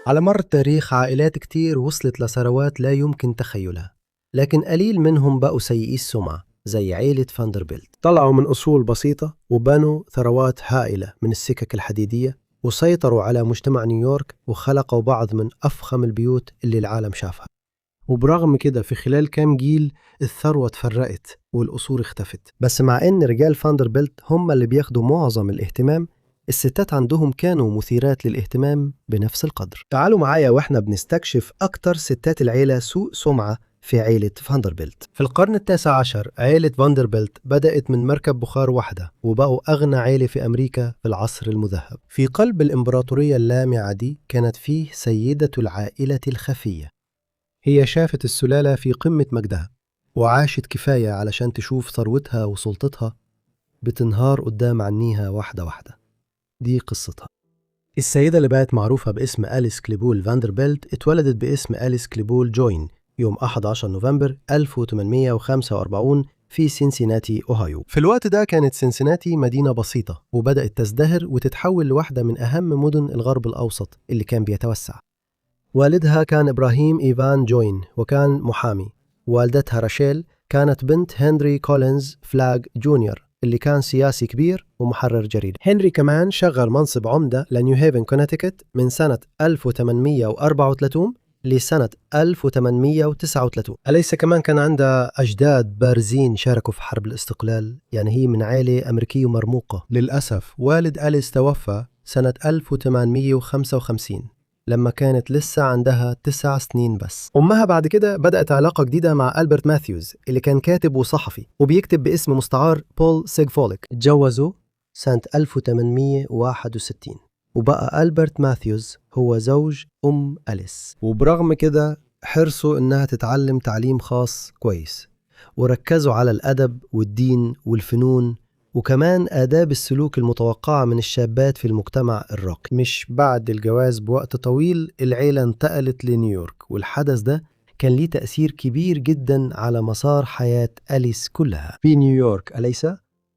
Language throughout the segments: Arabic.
على مر التاريخ عائلات كتير وصلت لثروات لا يمكن تخيلها، لكن قليل منهم بقوا سيئي السمعة زي عيلة فاندربيلت. طلعوا من أصول بسيطة وبنوا ثروات هائلة من السكك الحديدية، وسيطروا على مجتمع نيويورك وخلقوا بعض من أفخم البيوت اللي العالم شافها. وبرغم كده في خلال كام جيل الثروة تفرقت والأصول اختفت. بس مع إن رجال فاندربيلت هم اللي بياخدوا معظم الاهتمام، الستات عندهم كانوا مثيرات للاهتمام بنفس القدر. تعالوا معايا واحنا بنستكشف أكتر ستات العيلة سوء سمعة في عيلة فاندربيلت. في القرن التاسع عشر عيلة فاندربيلت بدأت من مركب بخار واحدة وبقوا أغنى عيلة في أمريكا في العصر المذهب. في قلب الإمبراطورية اللامعة دي كانت فيه سيدة العائلة الخفية. هي شافت السلالة في قمة مجدها وعاشت كفاية علشان تشوف ثروتها وسلطتها بتنهار قدام عينيها واحدة واحدة. دي قصتها. السيدة اللي بقت معروفة باسم أليس كليبول فاندربيلت اتولدت باسم أليس كليبول جوين يوم 11 نوفمبر 1845 في سينسيناتي، أوهايو. في الوقت ده كانت سينسيناتي مدينة بسيطة وبدأت تزدهر وتتحول لواحدة من أهم مدن الغرب الأوسط اللي كان بيتوسع. والدها كان إبراهيم إيفان جوين وكان محامي. والدتها راشيل كانت بنت هنري كولينز فلاج جونيور اللي كان سياسي كبير ومحرر جريدة. هنري كمان شغل منصب عمدة لنيو هيفن كونتيكت من سنة 1834 لسنة 1839. أليس كمان كان عندها أجداد بارزين شاركوا في حرب الاستقلال، يعني هي من عائلة أمريكية مرموقة. للأسف والد أليس توفى سنة 1855 لما كانت لسه عندها 9 سنين بس. أمها بعد كده بدأت علاقة جديدة مع ألبرت ماثيوز اللي كان كاتب وصحفي وبيكتب باسم مستعار بول سيغفوليك. اتجوزوا سنة 1861 وبقى ألبرت ماثيوز هو زوج أليس. وبرغم كده حرصوا إنها تتعلم تعليم خاص كويس وركزوا على الأدب والدين والفنون وكمان آداب السلوك المتوقعة من الشابات في المجتمع الراقي. مش بعد الجواز بوقت طويل العيلة انتقلت لنيويورك، والحدث ده كان ليه تأثير كبير جدا على مسار حياة أليس كلها. في نيويورك أليس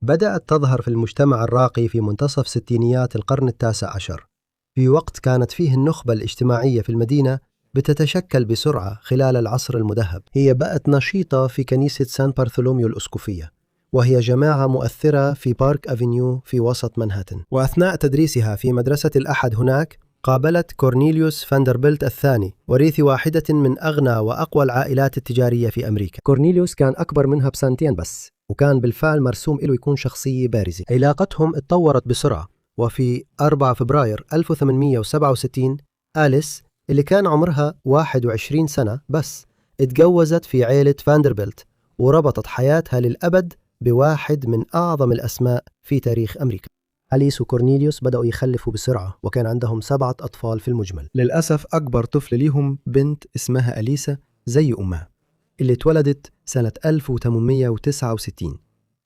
بدأت تظهر في المجتمع الراقي في منتصف ستينيات القرن التاسع عشر، في وقت كانت فيه النخبة الاجتماعية في المدينة بتتشكل بسرعة خلال العصر المذهب. هي بقت نشيطة في كنيسة سان بارثولوميو الأسقفية، وهي جماعة مؤثرة في بارك أفينيو في وسط منهاتن. وأثناء تدريسها في مدرسة الأحد هناك قابلت كورنيليوس فاندربيلت الثاني، وريث واحدة من أغنى وأقوى العائلات التجارية في أمريكا. كورنيليوس كان أكبر منها بسنتين بس، وكان بالفعل مرسوم له يكون شخصية بارزة. علاقتهم اتطورت بسرعة، وفي 4 فبراير 1867 أليس اللي كان عمرها 21 سنة بس اتجوزت في عائلة فاندربيلت وربطت حياتها للأبد بواحد من أعظم الأسماء في تاريخ أمريكا. أليس وكورنيليوس بدأوا يخلفوا بسرعة وكان عندهم 7 أطفال في المجمل. للأسف أكبر طفل ليهم بنت اسمها أليسا زي أمها اللي اتولدت سنة 1869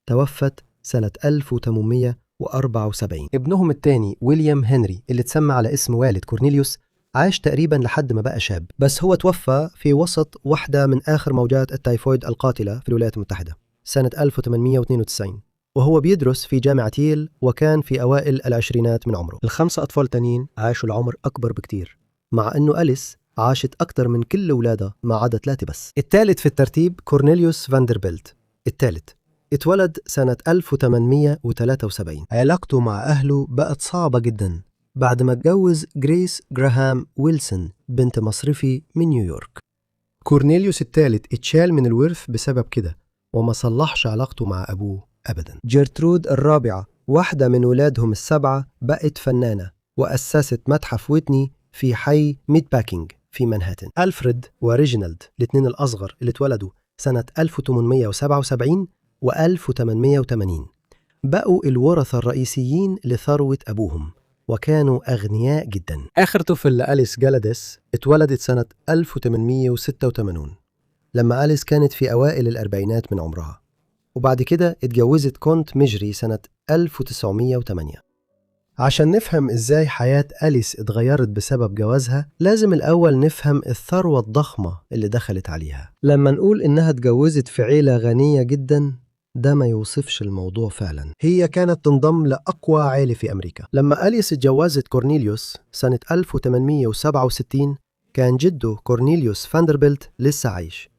توفت سنة 1874. ابنهم الثاني ويليام هنري اللي تسمى على اسم والد كورنيليوس عاش تقريبا لحد ما بقى شاب، بس هو توفى في وسط واحدة من آخر موجات التايفويد القاتلة في الولايات المتحدة سنة 1892 وهو بيدرس في جامعة ييل وكان في أوائل العشرينات من عمره. ال5 أطفال تانيين عاشوا العمر أكبر بكتير، مع أنه أليس عاشت أكتر من كل أولادها ما عدا 3 بس. الثالث في الترتيب كورنيليوس فاندربيلت الثالث اتولد سنة 1873. علاقته مع أهله بقت صعبة جدا بعد ما اتجوز جريس جراهام ويلسون بنت مصرفي من نيويورك. كورنيليوس الثالث اتشال من الورث بسبب كده وما صلحش علاقته مع أبوه أبدا. جيرترود الرابعة واحدة من ولادهم ال7 بقت فنانة وأسست متحف ويتني في حي ميد باكينج في منهاتن. ألفريد وريجينالد الاثنين الأصغر اللي اتولدوا سنة 1877 و1880 بقوا الورثة الرئيسيين لثروة أبوهم وكانوا أغنياء جدا. آخر طفل لأليس جالاديس اتولدت سنة 1886 لما أليس كانت في أوائل الأربعينات من عمرها، وبعد كده اتجوزت كونت ميجري سنة 1908. عشان نفهم إزاي حياة أليس اتغيرت بسبب جوازها لازم الأول نفهم الثروة الضخمة اللي دخلت عليها. لما نقول إنها اتجوزت في عيلة غنية جدا ده ما يوصفش الموضوع فعلا. هي كانت تنضم لأقوى عائلة في أمريكا. لما أليس اتجوزت كورنيليوس سنة 1867 كان جده كورنيليوس فاندربيلت لسه عايش،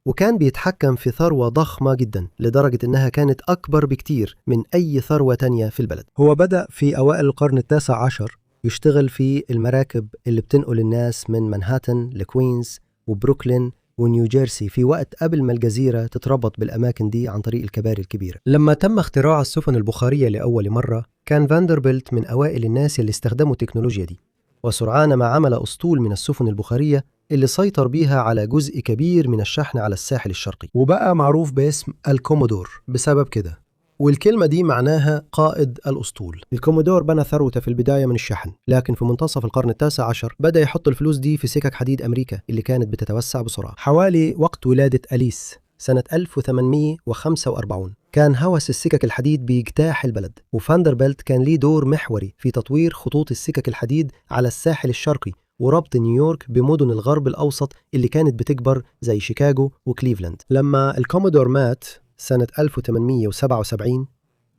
وكان بيتحكم في ثروة ضخمة جدا لدرجة إنها كانت أكبر بكتير من أي ثروة تانية في البلد. هو بدأ في أوائل القرن التاسع عشر يشتغل في المراكب اللي بتنقل الناس من مانهاتن لكوينز وبروكلين ونيوجيرسي في وقت قبل ما الجزيرة تتربط بالأماكن دي عن طريق الكباري الكبيرة. لما تم اختراع السفن البخارية لأول مرة كان فاندربيلت من أوائل الناس اللي استخدموا التكنولوجيا دي، وسرعان ما عمل أسطول من السفن البخارية اللي سيطر بيها على جزء كبير من الشحن على الساحل الشرقي، وبقى معروف باسم الكومودور بسبب كده. والكلمة دي معناها قائد الأسطول. الكومودور بنى ثروته في البداية من الشحن، لكن في منتصف القرن التاسع عشر بدأ يحط الفلوس دي في سكك حديد أمريكا اللي كانت بتتوسع بسرعة. حوالي وقت ولادة أليس سنة 1845 كان هوس السكك الحديد بيجتاح البلد، وفاندربيلت كان ليه دور محوري في تطوير خطوط السكك الحديد على الساحل الشرقي وربط نيويورك بمدن الغرب الأوسط اللي كانت بتكبر زي شيكاغو وكليفلاند. لما الكومودور مات سنة 1877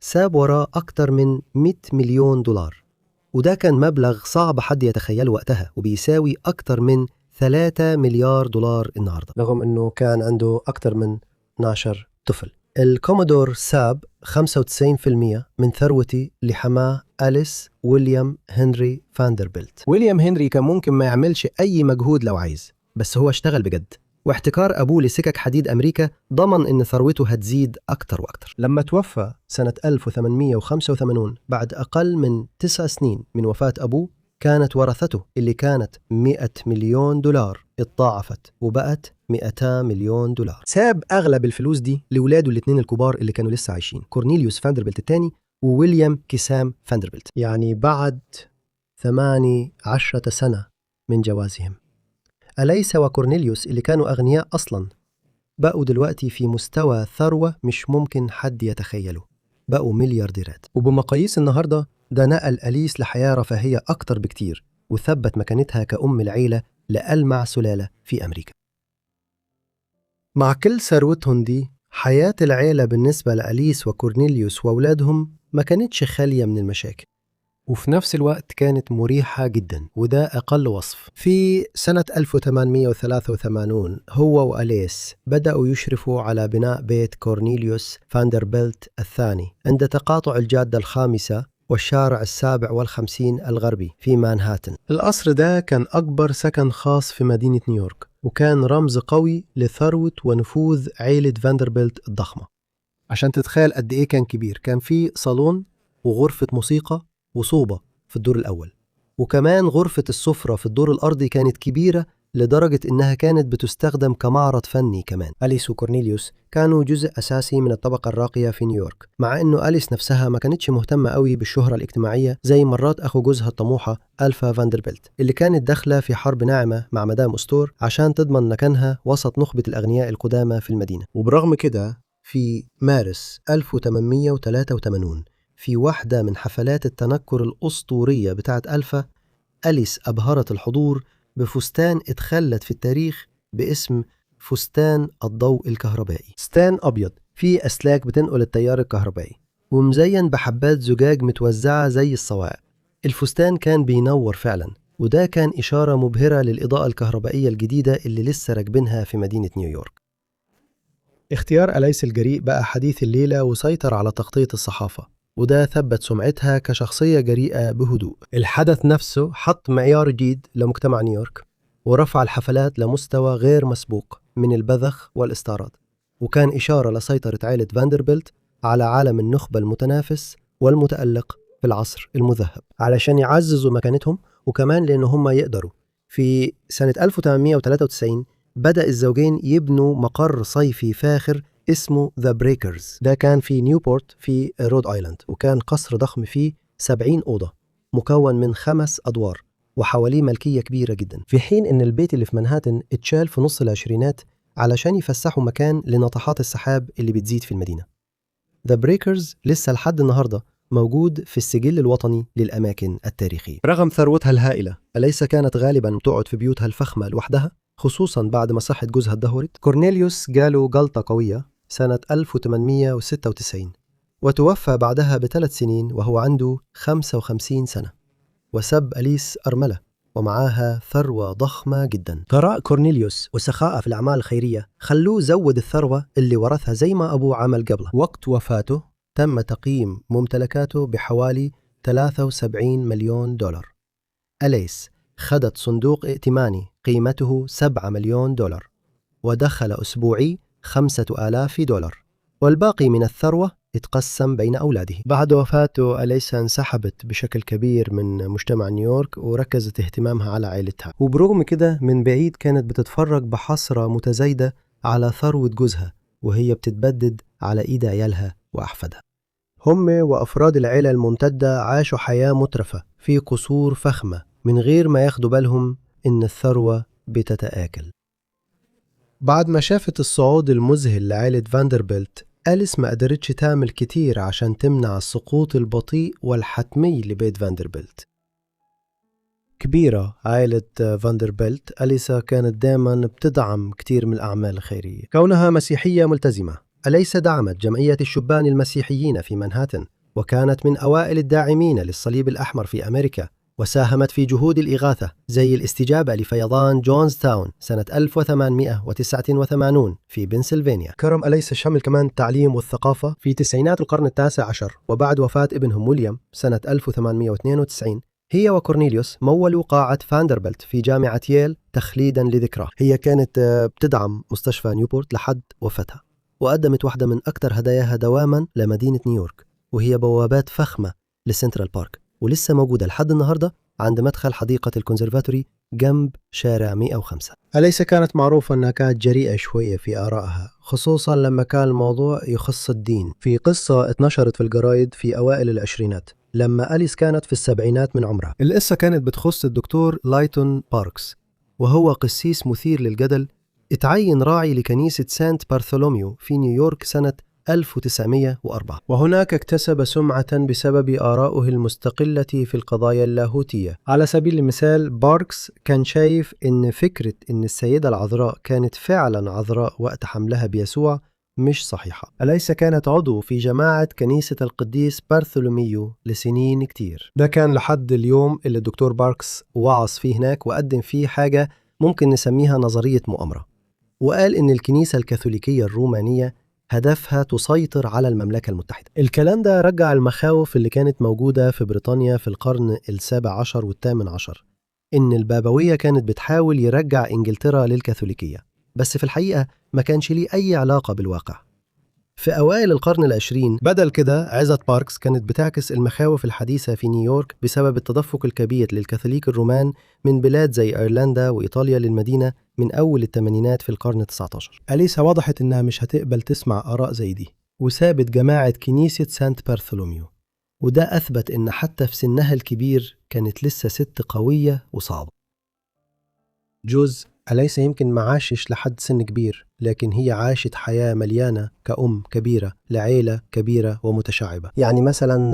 ساب وراه أكتر من 100 مليون دولار، وده كان مبلغ صعب حد يتخيله وقتها، وبيساوي أكتر من 3 مليار دولار النهاردة، رغم أنه كان عنده أكتر من 12 طفل. الكومودور ساب 95% من ثروتي لحماه أليس ويليام هنري فاندربيلت. ويليام هنري كان ممكن ما يعملش أي مجهود لو عايز، بس هو اشتغل بجد، واحتكار أبوه لسكك حديد أمريكا ضمن إن ثروته هتزيد أكتر وأكتر. لما توفى سنة 1885 بعد أقل من 9 سنين من وفاة أبوه، كانت ورثته اللي كانت 100 مليون دولار اتضاعفت وبقت 200 مليون دولار. ساب أغلب الفلوس دي لولاده الاثنين الكبار اللي كانوا لسه عايشين، كورنيليوس فاندربيلت الثاني وويليام كيسام فاندربيلت، يعني بعد 18 سنة من جوازهم. أليس وكورنيليوس اللي كانوا أغنياء أصلاً بقوا دلوقتي في مستوى ثروة مش ممكن حد يتخيله، بقوا مليارديرات. وبمقاييس النهاردة ده نقل أليس لحياة رفاهية أكتر بكتير، وثبت مكانتها كأم العيلة لألمع سلالة في أمريكا. مع كل ثروتهم دي، حياة العيلة بالنسبة لأليس وكورنيليوس وأولادهم ما كانتش خالية من المشاكل، وفي نفس الوقت كانت مريحة جدا، وده أقل وصف. في سنة 1883 هو وأليس بدأوا يشرفوا على بناء بيت كورنيليوس فاندربيلت الثاني عند تقاطع الجادة الخامسة والشارع 57 الغربي في مانهاتن. القصر ده كان أكبر سكن خاص في مدينة نيويورك، وكان رمز قوي لثروة ونفوذ عيلة فاندربيلت الضخمة. عشان تتخيل قد إيه كان كبير، كان فيه صالون وغرفة موسيقى وصوبة في الدور الأول، وكمان غرفة السفرة في الدور الأرضي كانت كبيرة لدرجة إنها كانت بتستخدم كمعرض فني كمان. أليس وكورنيليوس كانوا جزء أساسي من الطبقة الراقية في نيويورك، مع إنه أليس نفسها ما كانتش مهتمة قوي بالشهرة الاجتماعية زي مرات أخو جوزها الطموحة ألفا فاندربيلت، اللي كانت داخلة في حرب ناعمة مع مدام أستور عشان تضمن مكانها وسط نخبة الأغنياء القدامى في المدينة. وبرغم كده في مارس 1883 في واحدة من حفلات التنكر الأسطورية بتاعت ألفا، أليس أبهرت الحضور بفستان اتخلد في التاريخ باسم فستان الضوء الكهربائي. فستان أبيض فيه أسلاك بتنقل التيار الكهربائي، ومزين بحبات زجاج متوزعة زي الصواعق. الفستان كان بينور فعلا، وده كان إشارة مبهرة للإضاءة الكهربائية الجديدة اللي لسه راكبينها في مدينة نيويورك. اختيار أليس الجريء بقى حديث الليلة وسيطر على تغطية الصحافة، وده ثبت سمعتها كشخصية جريئة بهدوء. الحدث نفسه حط معيار جديد لمجتمع نيويورك، ورفع الحفلات لمستوى غير مسبوق من البذخ والاستعراض، وكان إشارة لسيطرة عائلة فاندربيلت على عالم النخبة المتنافس والمتألق في العصر المذهب. علشان يعززوا مكانتهم وكمان لأنه هم يقدروا، في سنة 1893 بدأ الزوجين يبنوا مقر صيفي فاخر اسمه ذا بريكرز. ده كان في نيوبورت في رود آيلاند، وكان قصر ضخم فيه 70 أوضة مكون من 5 أدوار، وحواليه ملكية كبيرة جدا، في حين إن البيت اللي في منهاتن اتشال في نص العشرينات علشان يفسحوا مكان لناطحات السحاب اللي بتزيد في المدينة. ذا بريكرز لسه لحد النهاردة موجود في السجل الوطني للأماكن التاريخية. رغم ثروتها الهائلة، أليس كانت غالبا تقعد في بيوتها الفخمة لوحدها، خصوصا بعد ما صحت جوزها اتدهورت؟ كورنيليوس جاله جلطة قوية سنة 1896، وتوفى بعدها ب3 سنين وهو عنده 55 سنة. وسب أليس أرملة ومعاها ثروة ضخمة جدا. ثراء كورنيليوس وسخاءه في الأعمال الخيرية خلوه زود الثروة اللي ورثها زي ما أبوه عمل قبله. وقت وفاته تم تقييم ممتلكاته بحوالي 73 مليون دولار. أليس خدت صندوق ائتماني قيمته 7 مليون دولار، ودخل أسبوعي 5000 دولار، والباقي من الثروة اتقسم بين أولاده. بعد وفاته أليس انسحبت بشكل كبير من مجتمع نيويورك وركزت اهتمامها على عائلتها، وبرغم كده من بعيد كانت بتتفرج بحسرة متزايدة على ثروة جوزها وهي بتتبدد على إيد عيالها وأحفادها. هم وأفراد العيلة الممتدة عاشوا حياة مترفة في قصور فخمة من غير ما ياخدوا بالهم إن الثروة بتتآكل. بعد ما شافت الصعود المذهل لعائلة فاندربيلت، أليس ما قدرتش تعمل كتير عشان تمنع السقوط البطيء والحتمي لبيت فاندربيلت. كبيرة عائلة فاندربيلت، أليسا كانت دائما بتدعم كتير من الأعمال الخيرية. كونها مسيحية ملتزمة، أليسا دعمت جمعية الشبان المسيحيين في مانهاتن، وكانت من أوائل الداعمين للصليب الأحمر في أمريكا، وساهمت في جهود الإغاثة زي الاستجابة لفيضان جونز تاون سنة 1889 في بنسلفانيا. كرم أليس شمل كمان التعليم والثقافة في تسعينات القرن ال19، وبعد وفاة ابنهم ويليام سنة 1892 هي وكورنيليوس مولوا قاعة فاندربيلت في جامعة ييل تخليدا لذكراه. هي كانت بتدعم مستشفى نيوبورت لحد وفاتها، وقدمت واحدة من أكثر هداياها دواما لمدينة نيويورك، وهي بوابات فخمة لسنترال بارك، ولسه موجودة لحد النهاردة عند مدخل حديقة الكونسرفاتوري جنب شارع 105. أليس كانت معروفة أنها كانت جريئة شوية في آرائها، خصوصا لما كان الموضوع يخص الدين. في قصة اتنشرت في الجرايد في أوائل العشرينات لما أليس كانت في السبعينات من عمرها. القصة كانت بتخص الدكتور لايتون باركس، وهو قسيس مثير للجدل اتعين راعي لكنيسة سانت بارثولوميو في نيويورك سنة 1904، وهناك اكتسب سمعة بسبب آرائه المستقلة في القضايا اللاهوتية. على سبيل المثال، باركس كان شايف إن فكرة إن السيدة العذراء كانت فعلا عذراء وقت حملها بيسوع مش صحيحة. أليس كانت عضو في جماعة كنيسة القديس بارثولوميو لسنين كتير. ده كان لحد اليوم اللي الدكتور باركس وعظ فيه هناك وقدم فيه حاجة ممكن نسميها نظرية مؤامرة، وقال إن الكنيسة الكاثوليكية الرومانية هدفها تسيطر على المملكة المتحدة. الكلام ده رجع المخاوف اللي كانت موجودة في بريطانيا في القرن ال17 وال18، إن البابوية كانت بتحاول يرجع إنجلترا للكاثوليكية، بس في الحقيقة ما كانش ليه أي علاقة بالواقع. في أوائل القرن ال20 بدل كده عظة باركس كانت بتعكس المخاوف الحديثة في نيويورك بسبب التدفق الكبير للكاثوليك الرومان من بلاد زي أيرلندا وإيطاليا للمدينة من أول الثمانينات في القرن ال19. أليسا وضحت إنها مش هتقبل تسمع آراء زي دي، وسابت جماعة كنيسة سانت بارثولوميو، وده أثبت إن حتى في سنها الكبير كانت لسه ست قوية وصعبة. جوز أليس يمكن ما عاشش لحد سن كبير، لكن هي عاشت حياة مليانة كأم كبيرة لعيلة كبيرة ومتشعبة. يعني مثلا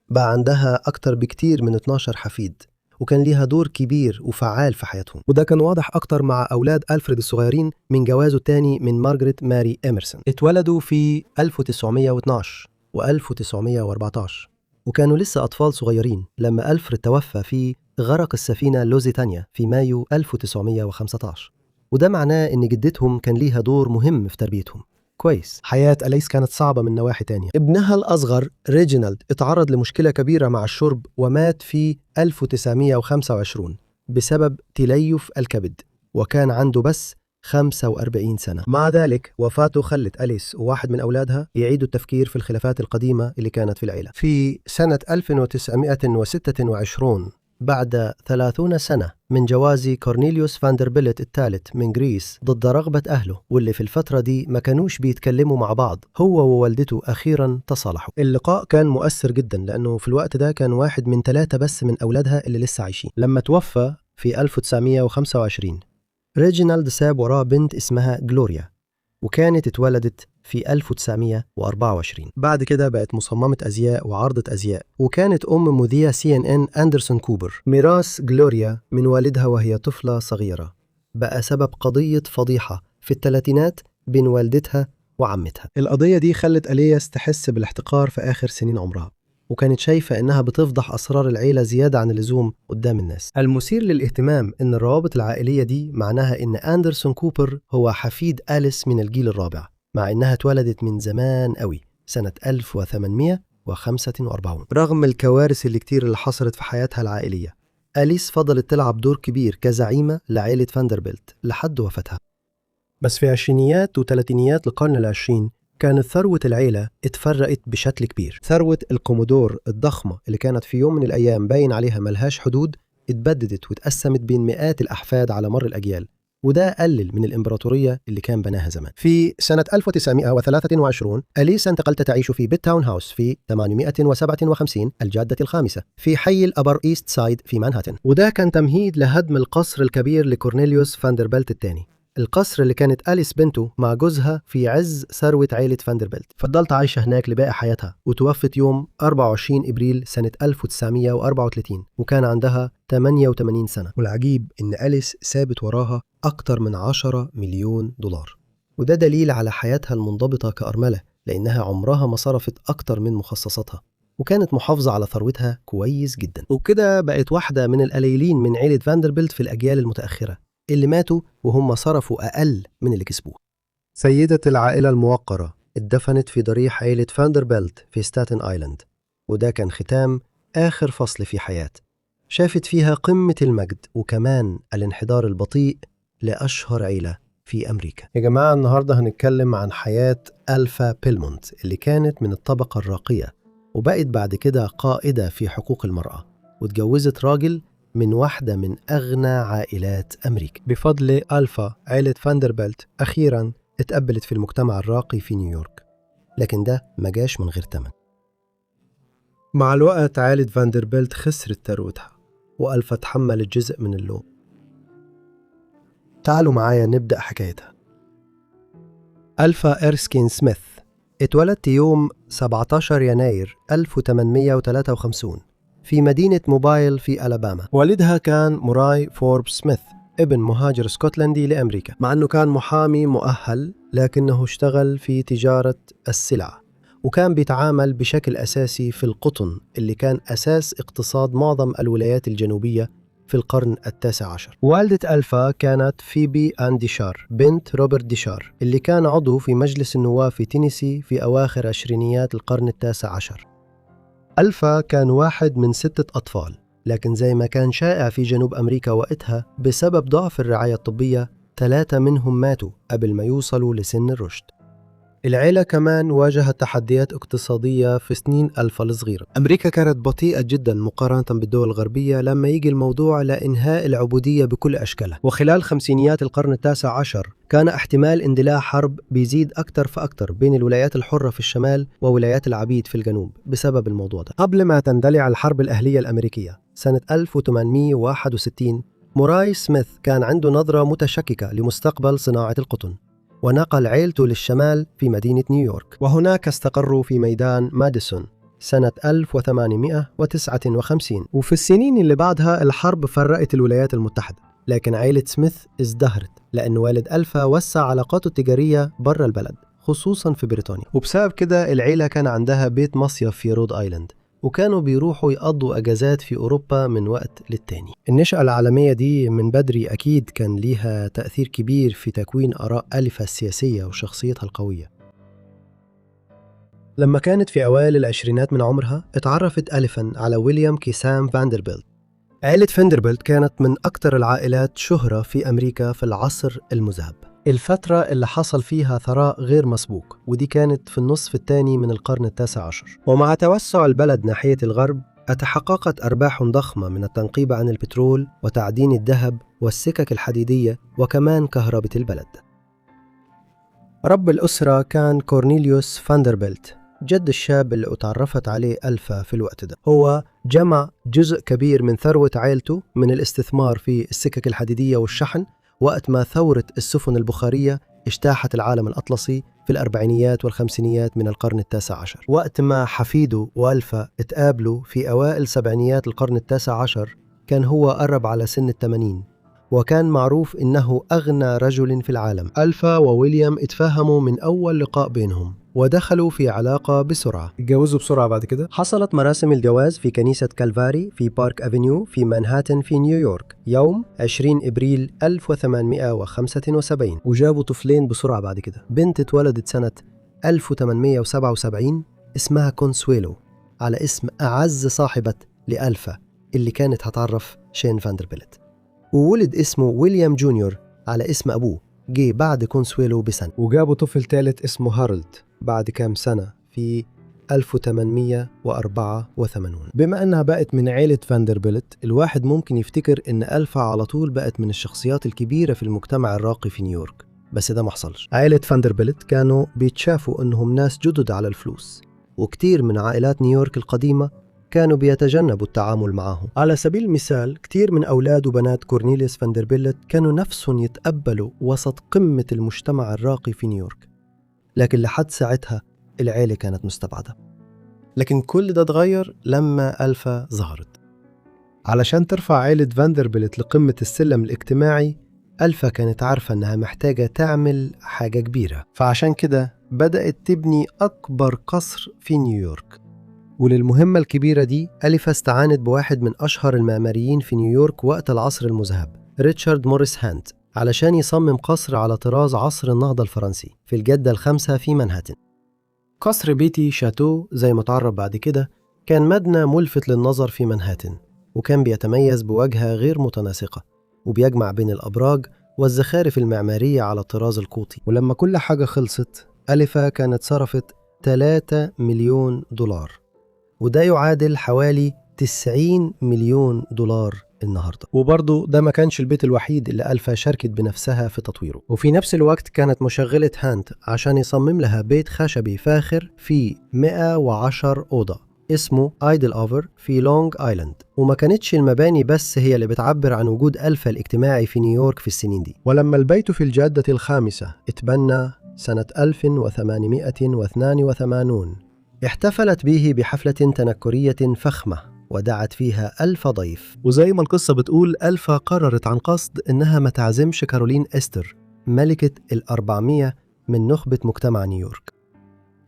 بقى عندها أكتر بكتير من 12 حفيد، وكان ليها دور كبير وفعال في حياتهم، وده كان واضح أكتر مع أولاد ألفريد الصغيرين من جوازه الثاني من مارغريت ماري إميرسون. اتولدوا في 1912 و1914، وكانوا لسه أطفال صغيرين لما ألفريد توفى في غرق السفينة لوزيتانيا في مايو 1915، وده معناه إن جدتهم كان ليها دور مهم في تربيتهم. كويس. حياة أليس كانت صعبة من نواحي تانية. ابنها الأصغر ريجينالد اتعرض لمشكلة كبيرة مع الشرب ومات في 1925 بسبب تليف الكبد، وكان عنده بس 45 سنة. مع ذلك وفاته خلت أليس وواحد من أولادها يعيدوا التفكير في الخلافات القديمة اللي كانت في العيلة. في سنة 1926 بعد 30 سنة من جواز كورنيليوس فاندربيلت الثالث من غريس ضد رغبة أهله، واللي في الفترة دي ما كانوش بيتكلموا مع بعض، هو ووالدته أخيرا تصالحوا. اللقاء كان مؤثر جدا لأنه في الوقت ده كان واحد من 3 بس من أولادها اللي لسه عايشين. لما توفى في 1925 ريجينالد ساب وراه بنت اسمها جلوريا، وكانت اتولدت في 1924. بعد كده بقت مصممة أزياء وعارضة أزياء، وكانت أم مذيع CNN أندرسون كوبر. ميراث جلوريا من والدها وهي طفلة صغيرة بقى سبب قضية فضيحة في الثلاثينات بين والدتها وعمتها. القضية دي خلت ألياس تحس بالاحتقار في آخر سنين عمرها، وكانت شايفة إنها بتفضح أسرار العيلة زيادة عن اللزوم قدام الناس. المثير للاهتمام إن الروابط العائلية دي معناها إن أندرسون كوبر هو حفيد أليس من الجيل الرابع، مع إنها اتولدت من زمان قوي سنة 1845. رغم الكوارث اللي كتير اللي حصلت في حياتها العائلية، أليس فضلت تلعب دور كبير كزعيمة لعائلة فاندربيلت لحد وفاتها. بس في عشرينيات وثلاثينيات القرن العشرين كانت ثروة العيلة اتفرقت بشكل كبير. ثروة الكومودور الضخمة اللي كانت في يوم من الأيام باين عليها ملهاش حدود اتبددت واتقسمت بين مئات الأحفاد على مر الأجيال، وده قلل من الإمبراطورية اللي كان بناها زمان. في سنة 1923 أليسا انتقلت تعيش في بيت تاون هاوس في 857 الجادة الخامسة في حي الأبر إيست سايد في مانهاتن، وده كان تمهيد لهدم القصر الكبير لكورنيليوس فاندربيلت الثاني، القصر اللي كانت أليس بنته مع جوزها في عز ثروة عائلة فاندربيلت. فضلت عايشة هناك لباقي حياتها، وتوفت يوم 24 إبريل سنة 1934 وكان عندها 88 سنة. والعجيب إن أليس سابت وراها أكتر من 10 مليون دولار، وده دليل على حياتها المنضبطة كأرملة، لأنها عمرها ما صرفت أكتر من مخصصاتها، وكانت محافظة على ثروتها كويس جدا. وكده بقت واحدة من القليلين من عائلة فاندربيلت في الأجيال المتأخرة اللي ماتوا وهم صرفوا أقل من اللي كسبوه. سيدة العائلة الموقرة اتدفنت في ضريح عائلة فاندربيلت في ستاتن آيلاند، وده كان ختام آخر فصل في حياة شافت فيها قمة المجد وكمان الانحدار البطيء لأشهر عائلة في أمريكا. يا جماعة، النهاردة هنتكلم عن حياة ألفا بيلمونت اللي كانت من الطبقة الراقية وبقت بعد كده قائدة في حقوق المرأة، واتجوزت راجل من واحدة من أغنى عائلات أمريكا. بفضل ألفا عائلة فاندربيلت أخيراً اتقبلت في المجتمع الراقي في نيويورك، لكن ده ما جاش من غير تمن. مع الوقت عائلة فاندربيلت خسرت ثروتها، وألفا تحملت جزء من اللوم. تعالوا معايا نبدأ حكايتها. ألفا إرسكين سميث اتولدت يوم 17 يناير 1853 في مدينة موبايل في ألاباما. والدها كان موراي فورب سميث، ابن مهاجر اسكتلندي لأمريكا. مع أنه كان محامي مؤهل، لكنه اشتغل في تجارة السلع، وكان بيتعامل بشكل أساسي في القطن اللي كان أساس اقتصاد معظم الولايات الجنوبية في القرن التاسع عشر. والدة ألفا كانت فيبي آن ديشار، بنت روبرت ديشار اللي كان عضو في مجلس النواب في تينيسي في أواخر عشرينيات القرن التاسع عشر. ألفا كان واحد من 6 أطفال، لكن زي ما كان شائع في جنوب أمريكا وقتها بسبب ضعف الرعاية الطبية 3 منهم ماتوا قبل ما يوصلوا لسن الرشد. العيلة كمان واجهت تحديات اقتصادية في سنين ألفا الصغيرة. أمريكا كانت بطيئة جدا مقارنة بالدول الغربية لما يجي الموضوع لإنهاء العبودية بكل أشكالها. وخلال خمسينيات القرن التاسع عشر كان احتمال اندلاع حرب بيزيد أكتر فأكتر بين الولايات الحرة في الشمال وولايات العبيد في الجنوب بسبب الموضوع ده. قبل ما تندلع الحرب الأهلية الأمريكية سنة 1861، موراي سميث كان عنده نظرة متشككة لمستقبل صناعة القطن، ونقل عيلته للشمال في مدينة نيويورك، وهناك استقروا في ميدان ماديسون سنة 1859. وفي السنين اللي بعدها الحرب فرقت الولايات المتحدة، لكن عيلة سميث ازدهرت لأن والد ألفا وسع علاقاته التجارية برا البلد خصوصا في بريطانيا، وبسبب كده العيلة كان عندها بيت مصيف في رود آيلاند، وكانوا بيروحوا يقضوا أجازات في أوروبا من وقت للتاني. النشأة العالمية دي من بدري أكيد كان ليها تأثير كبير في تكوين آراء ألفا السياسية وشخصيتها القوية. لما كانت في أوائل العشرينات من عمرها اتعرفت ألفا على ويليام كيسام فاندربيلت. عائلة فاندربيلت كانت من أكثر العائلات شهرة في أمريكا في العصر المذهب، الفترة اللي حصل فيها ثراء غير مسبوق، ودي كانت في النصف الثاني من القرن التاسع عشر. ومع توسع البلد ناحية الغرب تحققت أرباح ضخمة من التنقيب عن البترول وتعدين الذهب والسكك الحديدية وكمان كهرباء البلد. رب الأسرة كان كورنيليوس فاندربيلت، جد الشاب اللي اتعرفت عليه ألفا في الوقت ده. هو جمع جزء كبير من ثروة عائلته من الاستثمار في السكك الحديدية والشحن وقت ما ثورة السفن البخارية اجتاحت العالم الأطلسي في الأربعينيات والخمسينيات من القرن التاسع عشر. وقت ما حفيده وألفا اتقابلوا في أوائل سبعينيات القرن التاسع عشر كان هو قرب على سن 80، وكان معروف إنه أغنى رجل في العالم. ألفا وويليام اتفاهموا من أول لقاء بينهم ودخلوا في علاقة بسرعة. اتجوزوا بسرعة بعد كده؟ حصلت مراسم الجواز في كنيسة كالفاري في بارك أفينيو في مانهاتن في نيويورك يوم 20 إبريل 1875، وجابوا طفلين بسرعة بعد كده. بنت اتولدت سنة 1877 اسمها كونسويلو على اسم أعز صاحبة لألفا اللي كانت هتعرف شين فاندربيلت، وولد اسمه ويليام جونيور على اسم أبوه جه بعد كونسويلو بسنة. وجابوا طفل ثالث اسمه هارولد بعد كام سنة في 1884. بما أنها بقت من عيلة فاندربيلت، الواحد ممكن يفتكر إن ألفا على طول بقت من الشخصيات الكبيرة في المجتمع الراقي في نيويورك، بس ده ما حصلش. عائلة فاندربيلت كانوا بيتشافوا أنهم ناس جدد على الفلوس، وكتير من عائلات نيويورك القديمة كانوا بيتجنبوا التعامل معهم. على سبيل المثال كتير من أولاد وبنات كورنيليوس فاندربيلت كانوا نفسهم يتقبلوا وسط قمة المجتمع الراقي في نيويورك، لكن لحد ساعتها العيلة كانت مستبعدة. لكن كل ده اتغير لما ألفا ظهرت. علشان ترفع عيلة فاندربيلت لقمة السلم الاجتماعي، ألفا كانت عارفة أنها محتاجة تعمل حاجة كبيرة، فعشان كده بدأت تبني أكبر قصر في نيويورك. وللمهمة الكبيرة دي ألفا استعانت بواحد من أشهر المعماريين في نيويورك وقت العصر المذهب، ريتشارد موريس هانت، علشان يصمم قصر على طراز عصر النهضة الفرنسي في الجدة الخامسة في مانهاتن. قصر بيتي شاتو زي ما تعرف بعد كده كان مبنى ملفت للنظر في مانهاتن، وكان بيتميز بواجهة غير متناسقة وبيجمع بين الأبراج والزخارف المعمارية على الطراز القوطي. ولما كل حاجة خلصت ألفا كانت صرفت 3 مليون دولار، وده يعادل حوالي 90 مليون دولار النهاردة. وبرضه ده ما كانش البيت الوحيد اللي ألفا شاركت بنفسها في تطويره، وفي نفس الوقت كانت مشغلة هانت عشان يصمم لها بيت خشبي فاخر فيه 110 أوضة اسمه آيدل أوفر في لونج آيلاند. وما كانتش المباني بس هي اللي بتعبر عن وجود ألفا الاجتماعي في نيويورك في السنين دي. ولما البيت في الجادة الخامسة اتبنى سنة 1882 احتفلت به بحفلة تنكرية فخمة ودعت فيها 1000 ضيف. وزي ما القصة بتقول ألفا قررت عن قصد إنها ما تعزمش كارولين إستر ملكة 400 من نخبة مجتمع نيويورك.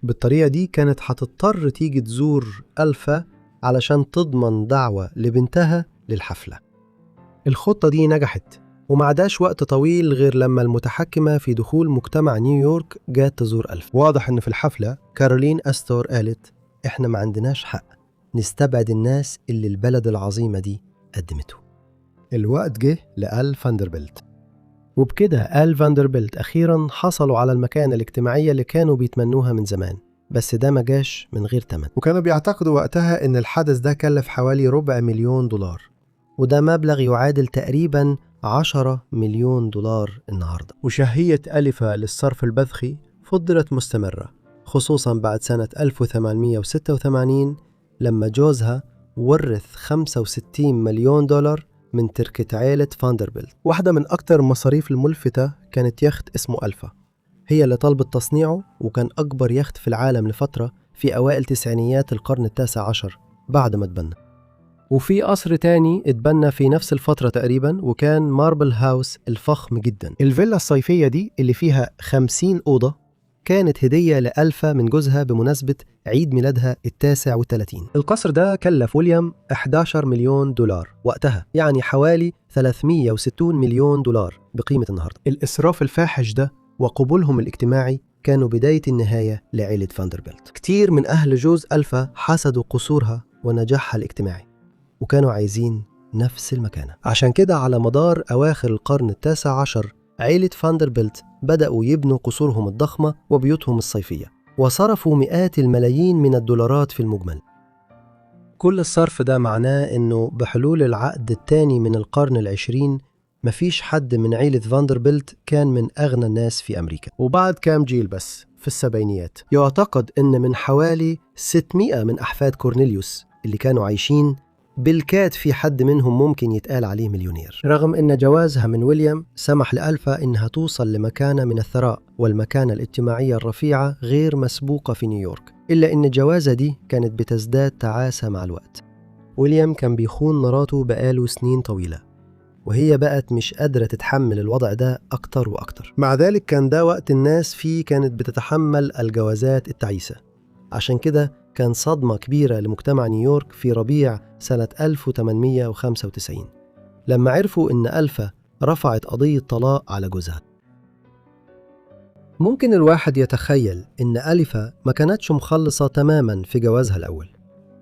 بالطريقة دي كانت هتضطر تيجي تزور ألفا علشان تضمن دعوة لبنتها للحفلة. الخطة دي نجحت، وما عداش وقت طويل غير لما المتحكمة في دخول مجتمع نيويورك جات تزور ألفا. واضح إن في الحفلة كارولين أستور قالت إحنا ما عندناش حق نستبعد الناس اللي البلد العظيمة دي قدمته. الوقت جه لآل فاندربيلت، وبكده آل فاندربيلت أخيراً حصلوا على المكانة الاجتماعية اللي كانوا بيتمنوها من زمان، بس ده ما جاش من غير تمن. وكانوا بيعتقدوا وقتها إن الحدث ده كلف حوالي $250 مليون، وده مبلغ يعادل تقريباً 10 مليون دولار النهاردة. وشهية ألفا للصرف البذخي فضلت مستمرة، خصوصاً بعد سنة 1886 لما جوزها ورث $65 مليون من تركة عائلة فاندربيلت. واحدة من أكتر المصاريف الملفتة كانت يخت اسمه ألفا، هي اللي طلبت تصنيعه، وكان أكبر يخت في العالم لفترة في أوائل تسعينيات القرن التاسع عشر بعد ما اتبنى. وفي قصر تاني اتبنى في نفس الفترة تقريبا، وكان ماربل هاوس الفخم جدا. الفيلا الصيفية دي اللي فيها 50 أوضة كانت هدية لألفا من جوزها بمناسبة عيد ميلادها 39. القصر ده كلف ويليام $11 مليون وقتها، يعني حوالي 360 مليون دولار بقيمة النهاردة. الإسراف الفاحش ده وقبولهم الاجتماعي كانوا بداية النهاية لعيلة فاندربيلت. كتير من أهل جوز ألفا حسدوا قصورها ونجاحها الاجتماعي، وكانوا عايزين نفس المكانة. عشان كده على مدار أواخر القرن التاسع عشر عيلة فاندربيلت بدأوا يبنوا قصورهم الضخمة وبيوتهم الصيفية، وصرفوا مئات الملايين من الدولارات في المجمل. كل الصرف ده معناه إنه بحلول العقد الثاني من القرن العشرين مفيش حد من عيلة فاندربيلت كان من أغنى الناس في أمريكا. وبعد كام جيل بس في السبعينيات يعتقد إن من حوالي 600 من أحفاد كورنيليوس اللي كانوا عايشين بالكاد في حد منهم ممكن يتقال عليه مليونير. رغم إن جوازها من ويليام سمح لألفا إنها توصل لمكانة من الثراء والمكانة الاجتماعية الرفيعة غير مسبوقة في نيويورك، إلا إن الجوازة دي كانت بتزداد تعاسة مع الوقت. ويليام كان بيخون مراته بقاله سنين طويلة، وهي بقت مش قادرة تتحمل الوضع ده أكتر وأكتر. مع ذلك كان ده وقت الناس فيه كانت بتتحمل الجوازات التعيسة. عشان كده كان صدمة كبيرة لمجتمع نيويورك في ربيع سنة 1895 لما عرفوا إن ألفا رفعت قضية طلاق على جوزها. ممكن الواحد يتخيل إن ألفا ما كانتش مخلصة تماماً في جوازها الأول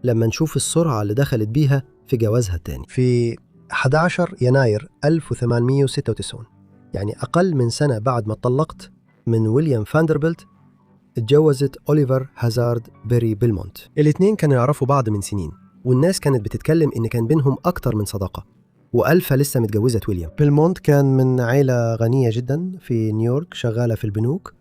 لما نشوف السرعة اللي دخلت بيها في جوازها الثاني. في 11 يناير 1896، يعني أقل من سنة بعد ما اتطلقت من ويليام فاندربيلت، اتجوزت أوليفر هازارد بيري بيلمونت. الاتنين كانوا يعرفوا بعض من سنين، والناس كانت بتتكلم إن كان بينهم أكتر من صداقة، وألفا لسه متجوزة ويليام. بيلمونت كان من عائلة غنية جدا في نيويورك، شغالة في البنوك،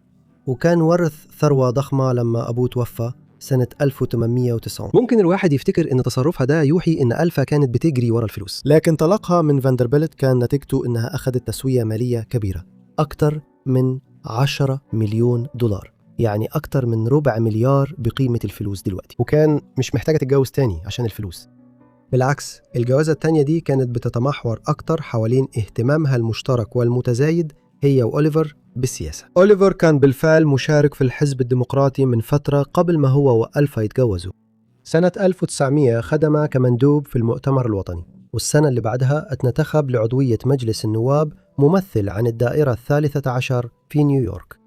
وكان ورث ثروة ضخمة لما أبوه توفى سنة 1809. ممكن الواحد يفتكر إن تصرفها ده يوحي إن ألفا كانت بتجري ورا الفلوس، لكن طلاقها من فاندربيلت كان نتيجته إنها أخذت تسوية مالية كبيرة، أكتر من 10 مليون دولار، يعني أكتر من ربع مليار بقيمة الفلوس دلوقتي، وكان مش محتاجة تتجوز تاني عشان الفلوس. بالعكس، الجوازة التانية دي كانت بتتمحور أكتر حوالين اهتمامها المشترك والمتزايد هي وأوليفر بالسياسة. أوليفر كان بالفعل مشارك في الحزب الديمقراطي من فترة قبل ما هو وألفا يتجوزوا. سنة 1900 خدم كمندوب في المؤتمر الوطني، والسنة اللي بعدها اتنتخب لعضوية مجلس النواب ممثل عن الدائرة 13 في نيويورك.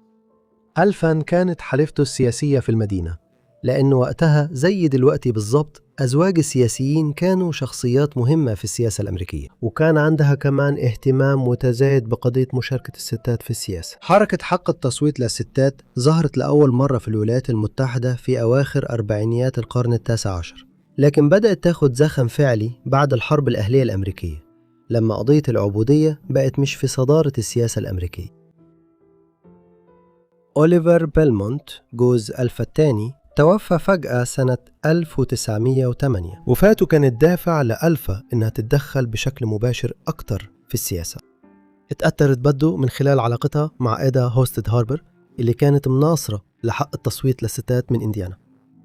ألفا كانت حليفته السياسية في المدينة، لأن وقتها زي دلوقتي بالضبط أزواج السياسيين كانوا شخصيات مهمة في السياسة الأمريكية، وكان عندها كمان اهتمام متزايد بقضية مشاركة الستات في السياسة. حركة حق التصويت للستات ظهرت لأول مرة في الولايات المتحدة في أواخر أربعينيات القرن التاسع عشر، لكن بدأت تاخد زخم فعلي بعد الحرب الأهلية الأمريكية لما قضية العبودية بقت مش في صدارة السياسة الأمريكية. أوليفر بيلمونت جوز ألفا الثاني توفى فجأة سنة 1908، وفاته كانت دافع لألفا إنها تتدخل بشكل مباشر أكتر في السياسة. اتأثرت بده من خلال علاقتها مع إيدا هوستد هاربر اللي كانت مناصرة لحق التصويت للستات من إنديانا،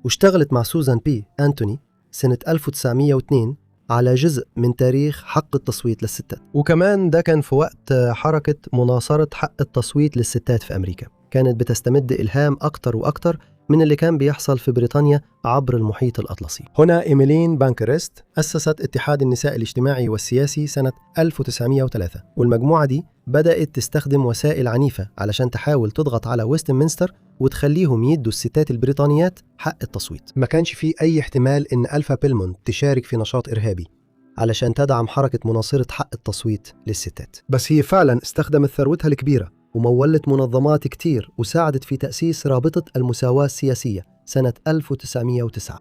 واشتغلت مع سوزان بي أنتوني سنة 1902 على جزء من تاريخ حق التصويت للستات. وكمان ده كان في وقت حركة مناصرة حق التصويت للستات في أمريكا كانت بتستمد إلهام أكتر وأكتر من اللي كان بيحصل في بريطانيا عبر المحيط الأطلسي. هنا إيميلين بانكريست أسست اتحاد النساء الاجتماعي والسياسي سنة 1903، والمجموعة دي بدأت تستخدم وسائل عنيفة علشان تحاول تضغط على ويستمنستر وتخليهم يدوا الستات البريطانيات حق التصويت. ما كانش فيه أي احتمال إن ألفا بيلمونت تشارك في نشاط إرهابي علشان تدعم حركة مناصرة حق التصويت للستات، بس هي فعلا استخدمت ثروتها الكبيرة ومولت منظمات كتير وساعدت في تأسيس رابطة المساواة السياسية سنة 1909.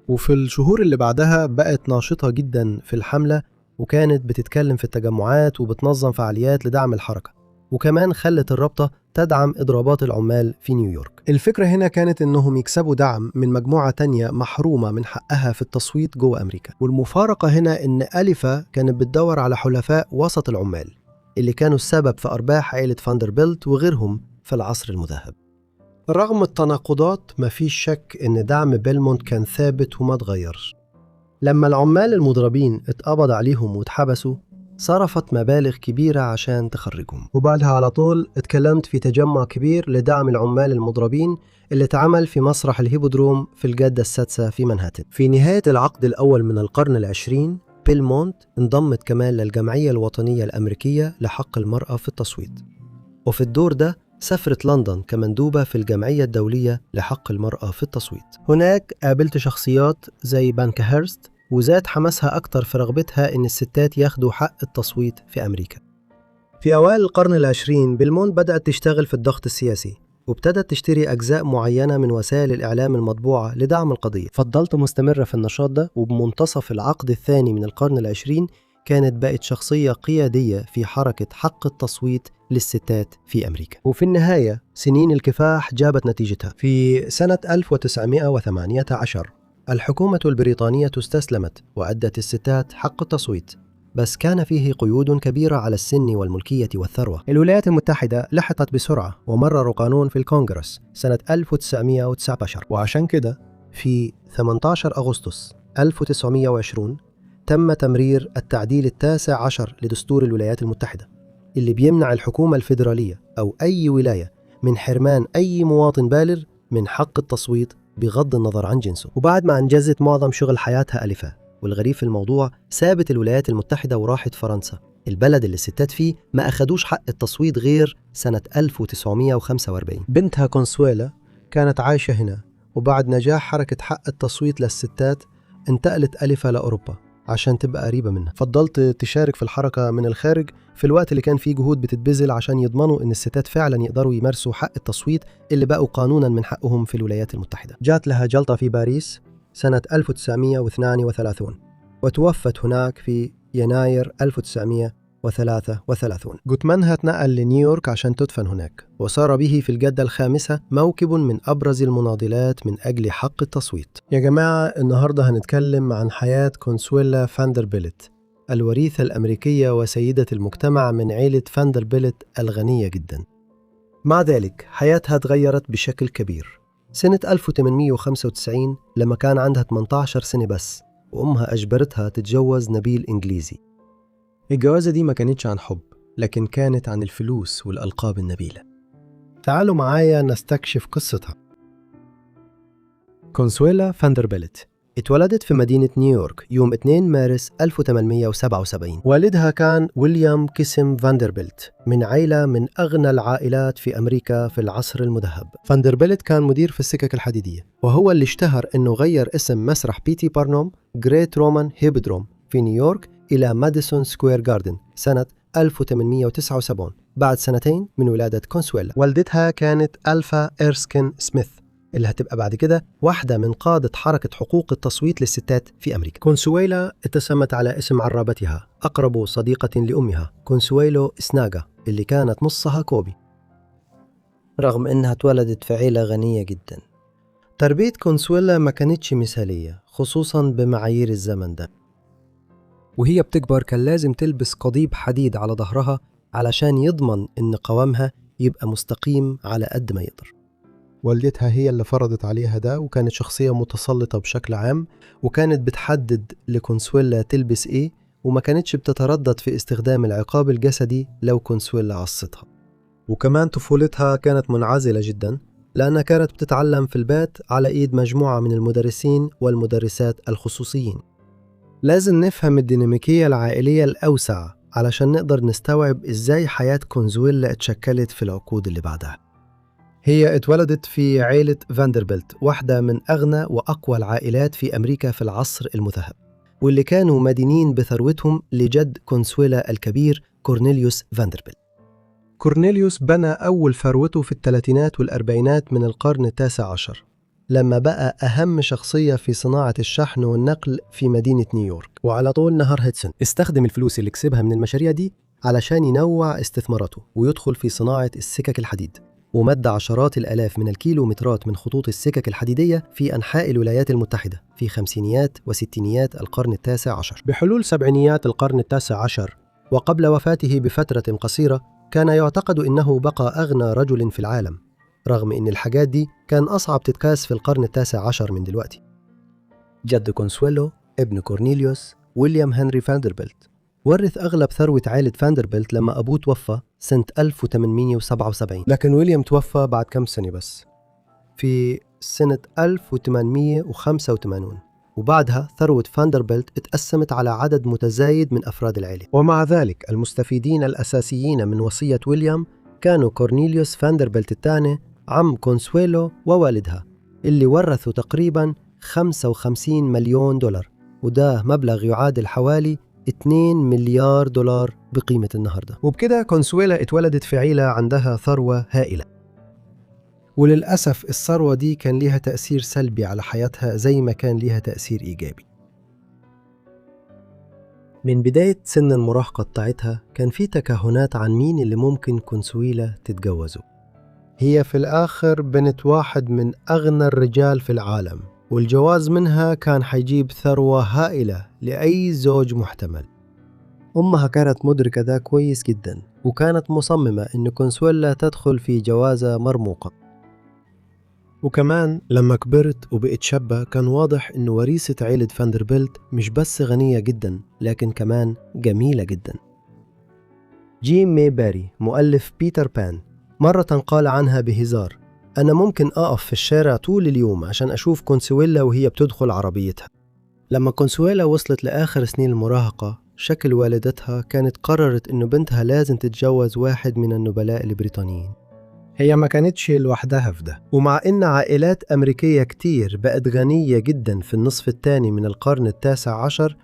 وفي الشهور اللي بعدها بقت ناشطة جدا في الحملة، وكانت بتتكلم في التجمعات وبتنظم فعاليات لدعم الحركة، وكمان خلت الرابطة تدعم إضرابات العمال في نيويورك. الفكرة هنا كانت إنهم يكسبوا دعم من مجموعة تانية محرومة من حقها في التصويت جوه أمريكا. والمفارقة هنا إن ألفا كانت بتدور على حلفاء وسط العمال اللي كانوا السبب في أرباح عائلة فاندربيلت وغيرهم في العصر المذهب. رغم التناقضات مفيش شك إن دعم بيلمونت كان ثابت وما تغيرش. لما العمال المضربين اتقبض عليهم واتحبسوا صرفت مبالغ كبيرة عشان تخرجهم، وبعدها على طول اتكلمت في تجمع كبير لدعم العمال المضربين اللي اتعمل في مسرح الهيبودروم في الجادة السادسة في منهاتن. في نهاية العقد الأول من القرن العشرين بيلمونت انضمت كمان للجمعية الوطنية الأمريكية لحق المرأة في التصويت، وفي الدور ده سافرت لندن كمندوبة في الجمعية الدولية لحق المرأة في التصويت. هناك قابلت شخصيات زي بانكهيرست وزاد حماسها أكتر في رغبتها إن الستات ياخدوا حق التصويت في أمريكا. في أوائل القرن العشرين بيلمونت بدأت تشتغل في الضغط السياسي، وابتدت تشتري أجزاء معينة من وسائل الإعلام المطبوعة لدعم القضية. فضلت مستمرة في النشاط ده، وبمنتصف العقد الثاني من القرن العشرين كانت بقت شخصية قيادية في حركة حق التصويت للستات في أمريكا. وفي النهاية سنين الكفاح جابت نتيجتها. في سنة 1918 الحكومة البريطانية استسلمت وأدت الستات حق التصويت، بس كان فيه قيود كبيرة على السن والملكية والثروة. الولايات المتحدة لحقت بسرعة ومرروا قانون في الكونغرس سنة 1919، وعشان كده في 18 أغسطس 1920 تم تمرير التعديل 19 لدستور الولايات المتحدة، اللي بيمنع الحكومة الفيدرالية أو أي ولاية من حرمان أي مواطن بالغ من حق التصويت بغض النظر عن جنسه. وبعد ما أنجزت معظم شغل حياتها أليفا، والغريب في الموضوع سابت الولايات المتحدة وراحت فرنسا، البلد اللي الستات فيه ما أخدوش حق التصويت غير سنة 1945. بنتها كونسويلا كانت عايشة هنا، وبعد نجاح حركة حق التصويت للستات انتقلت أليفا لأوروبا عشان تبقى قريبة منها. فضلت تشارك في الحركة من الخارج في الوقت اللي كان فيه جهود بتتبذل عشان يضمنوا إن الستات فعلا يقدروا يمارسوا حق التصويت اللي بقوا قانونا من حقهم في الولايات المتحدة. جات لها جلطة في باريس سنة 1932 وتوفت هناك في يناير 1933. جوتمانها تنقل لنيويورك عشان تدفن هناك، وصار به في الجدة الخامسة موكب من أبرز المناضلات من أجل حق التصويت. يا جماعة، النهاردة هنتكلم عن حياة كونسويلا فاندربيلت، الوريثة الأمريكية وسيدة المجتمع من عيلة فاندربيلت الغنية جدا. مع ذلك حياتها تغيرت بشكل كبير سنة 1895 لما كان عندها 18 سنة بس، وأمها أجبرتها تتجوز نبيل إنجليزي. الجوازة دي ما كانتش عن حب، لكن كانت عن الفلوس والألقاب النبيلة. تعالوا معايا نستكشف قصتها. كونسويلا فاندربيلت اتولدت في مدينة نيويورك يوم 2 مارس 1877. والدها كان ويليام كيسم فاندربيلت من عائلة من أغنى العائلات في أمريكا في العصر المذهب. فاندربيلت كان مدير في السكك الحديدية، وهو اللي اشتهر أنه غير اسم مسرح بيتي بارنوم جريت رومان هيبودروم في نيويورك إلى ماديسون سكوير جاردن سنة 1879 بعد سنتين من ولادة كونسويلا. والدتها كانت ألفا إيرسكين سميث، اللي هتبقى بعد كده واحدة من قادة حركة حقوق التصويت للستات في أمريكا. كونسويلا اتسمت على اسم عرابتها أقرب صديقة لأمها، كونسويلو إسناغا، اللي كانت نصها كوبي. رغم إنها اتولدت في عيلة غنية جدا، تربية كونسويلا ما كانتش مثالية خصوصا بمعايير الزمن ده. وهي بتكبر كان لازم تلبس قضيب حديد على ظهرها علشان يضمن إن قوامها يبقى مستقيم على قد ما يقدر. والدتها هي اللي فرضت عليها ده، وكانت شخصية متسلطة بشكل عام، وكانت بتحدد لكونسويلا تلبس إيه، وما كانتش بتتردد في استخدام العقاب الجسدي لو كونسويلا عصتها. وكمان طفولتها كانت منعزلة جدا، لأنها كانت بتتعلم في البيت على إيد مجموعة من المدرسين والمدرسات الخصوصيين. لازم نفهم الديناميكية العائلية الأوسع علشان نقدر نستوعب إزاي حياة كونسويلا اتشكلت في العقود اللي بعدها. هي اتولدت في عائلة فاندربيلت، واحدة من أغنى وأقوى العائلات في أمريكا في العصر المذهب، واللي كانوا مدينين بثروتهم لجد كونسويلا الكبير كورنيليوس فاندربيلت. كورنيليوس بنى أول ثروته في الثلاثينات والأربعينات من القرن التاسع عشر، لما بقى أهم شخصية في صناعة الشحن والنقل في مدينة نيويورك. وعلى طول نهر هيدسون استخدم الفلوس اللي كسبها من المشاريع دي علشان ينوع استثماراته ويدخل في صناعة السكك الحديد، ومد عشرات الآلاف من الكيلومترات من خطوط السكك الحديدية في أنحاء الولايات المتحدة في خمسينيات وستينيات القرن التاسع عشر. بحلول سبعينيات القرن التاسع عشر وقبل وفاته بفترة قصيرة، كان يعتقد إنه بقى أغنى رجل في العالم، رغم إن الحاجات دي كان أصعب تتقاس في القرن التاسع عشر من دلوقتي. جد كونسويلو ابن كورنيليوس ويليام هنري فاندربيلت ورث أغلب ثروة عائلة فاندربيلت لما أبوه توفى سنة 1877، لكن ويليام توفى بعد كم سنة بس في سنة 1885، وبعدها ثروة فاندربيلت اتقسمت على عدد متزايد من أفراد العائلة. ومع ذلك المستفيدين الأساسيين من وصية ويليام كانوا كورنيليوس فاندربيلت الثاني عم كونسويلو ووالدها، اللي ورثوا تقريباً 55 مليون دولار، وده مبلغ يعادل حوالي 2 مليار دولار بقيمة النهاردة. وبكده كونسويلا اتولدت في عيلة عندها ثروة هائلة، وللأسف الثروة دي كان ليها تأثير سلبي على حياتها زي ما كان ليها تأثير إيجابي. من بداية سن المراهقة بتاعتها كان في تكهنات عن مين اللي ممكن كونسويلا تتجوزه. هي في الآخر بنت واحد من أغنى الرجال في العالم، والجواز منها كان حيجيب ثروة هائلة لأي زوج محتمل. أمها كانت مدركة ده كويس جدا، وكانت مصممة إن كونسويلا تدخل في جوازة مرموقة. وكمان لما كبرت وبقت شابة كان واضح إنه وريثة عيلة فاندربيلت مش بس غنية جدا لكن كمان جميلة جدا. جيم ماي باري مؤلف بيتر بان مرة قال عنها بهزار: أنا ممكن أقف في الشارع طول اليوم عشان أشوف كونسويلا وهي بتدخل عربيتها. لما كونسويلا وصلت لآخر سنين المراهقة شكل والدتها كانت قررت إنه بنتها لازم تتجوز واحد من النبلاء البريطانيين. هي ما كانتش لوحدها في ده، ومع إن عائلات أمريكية كتير بقت غنية جدا في النصف الثاني من القرن التاسع عشر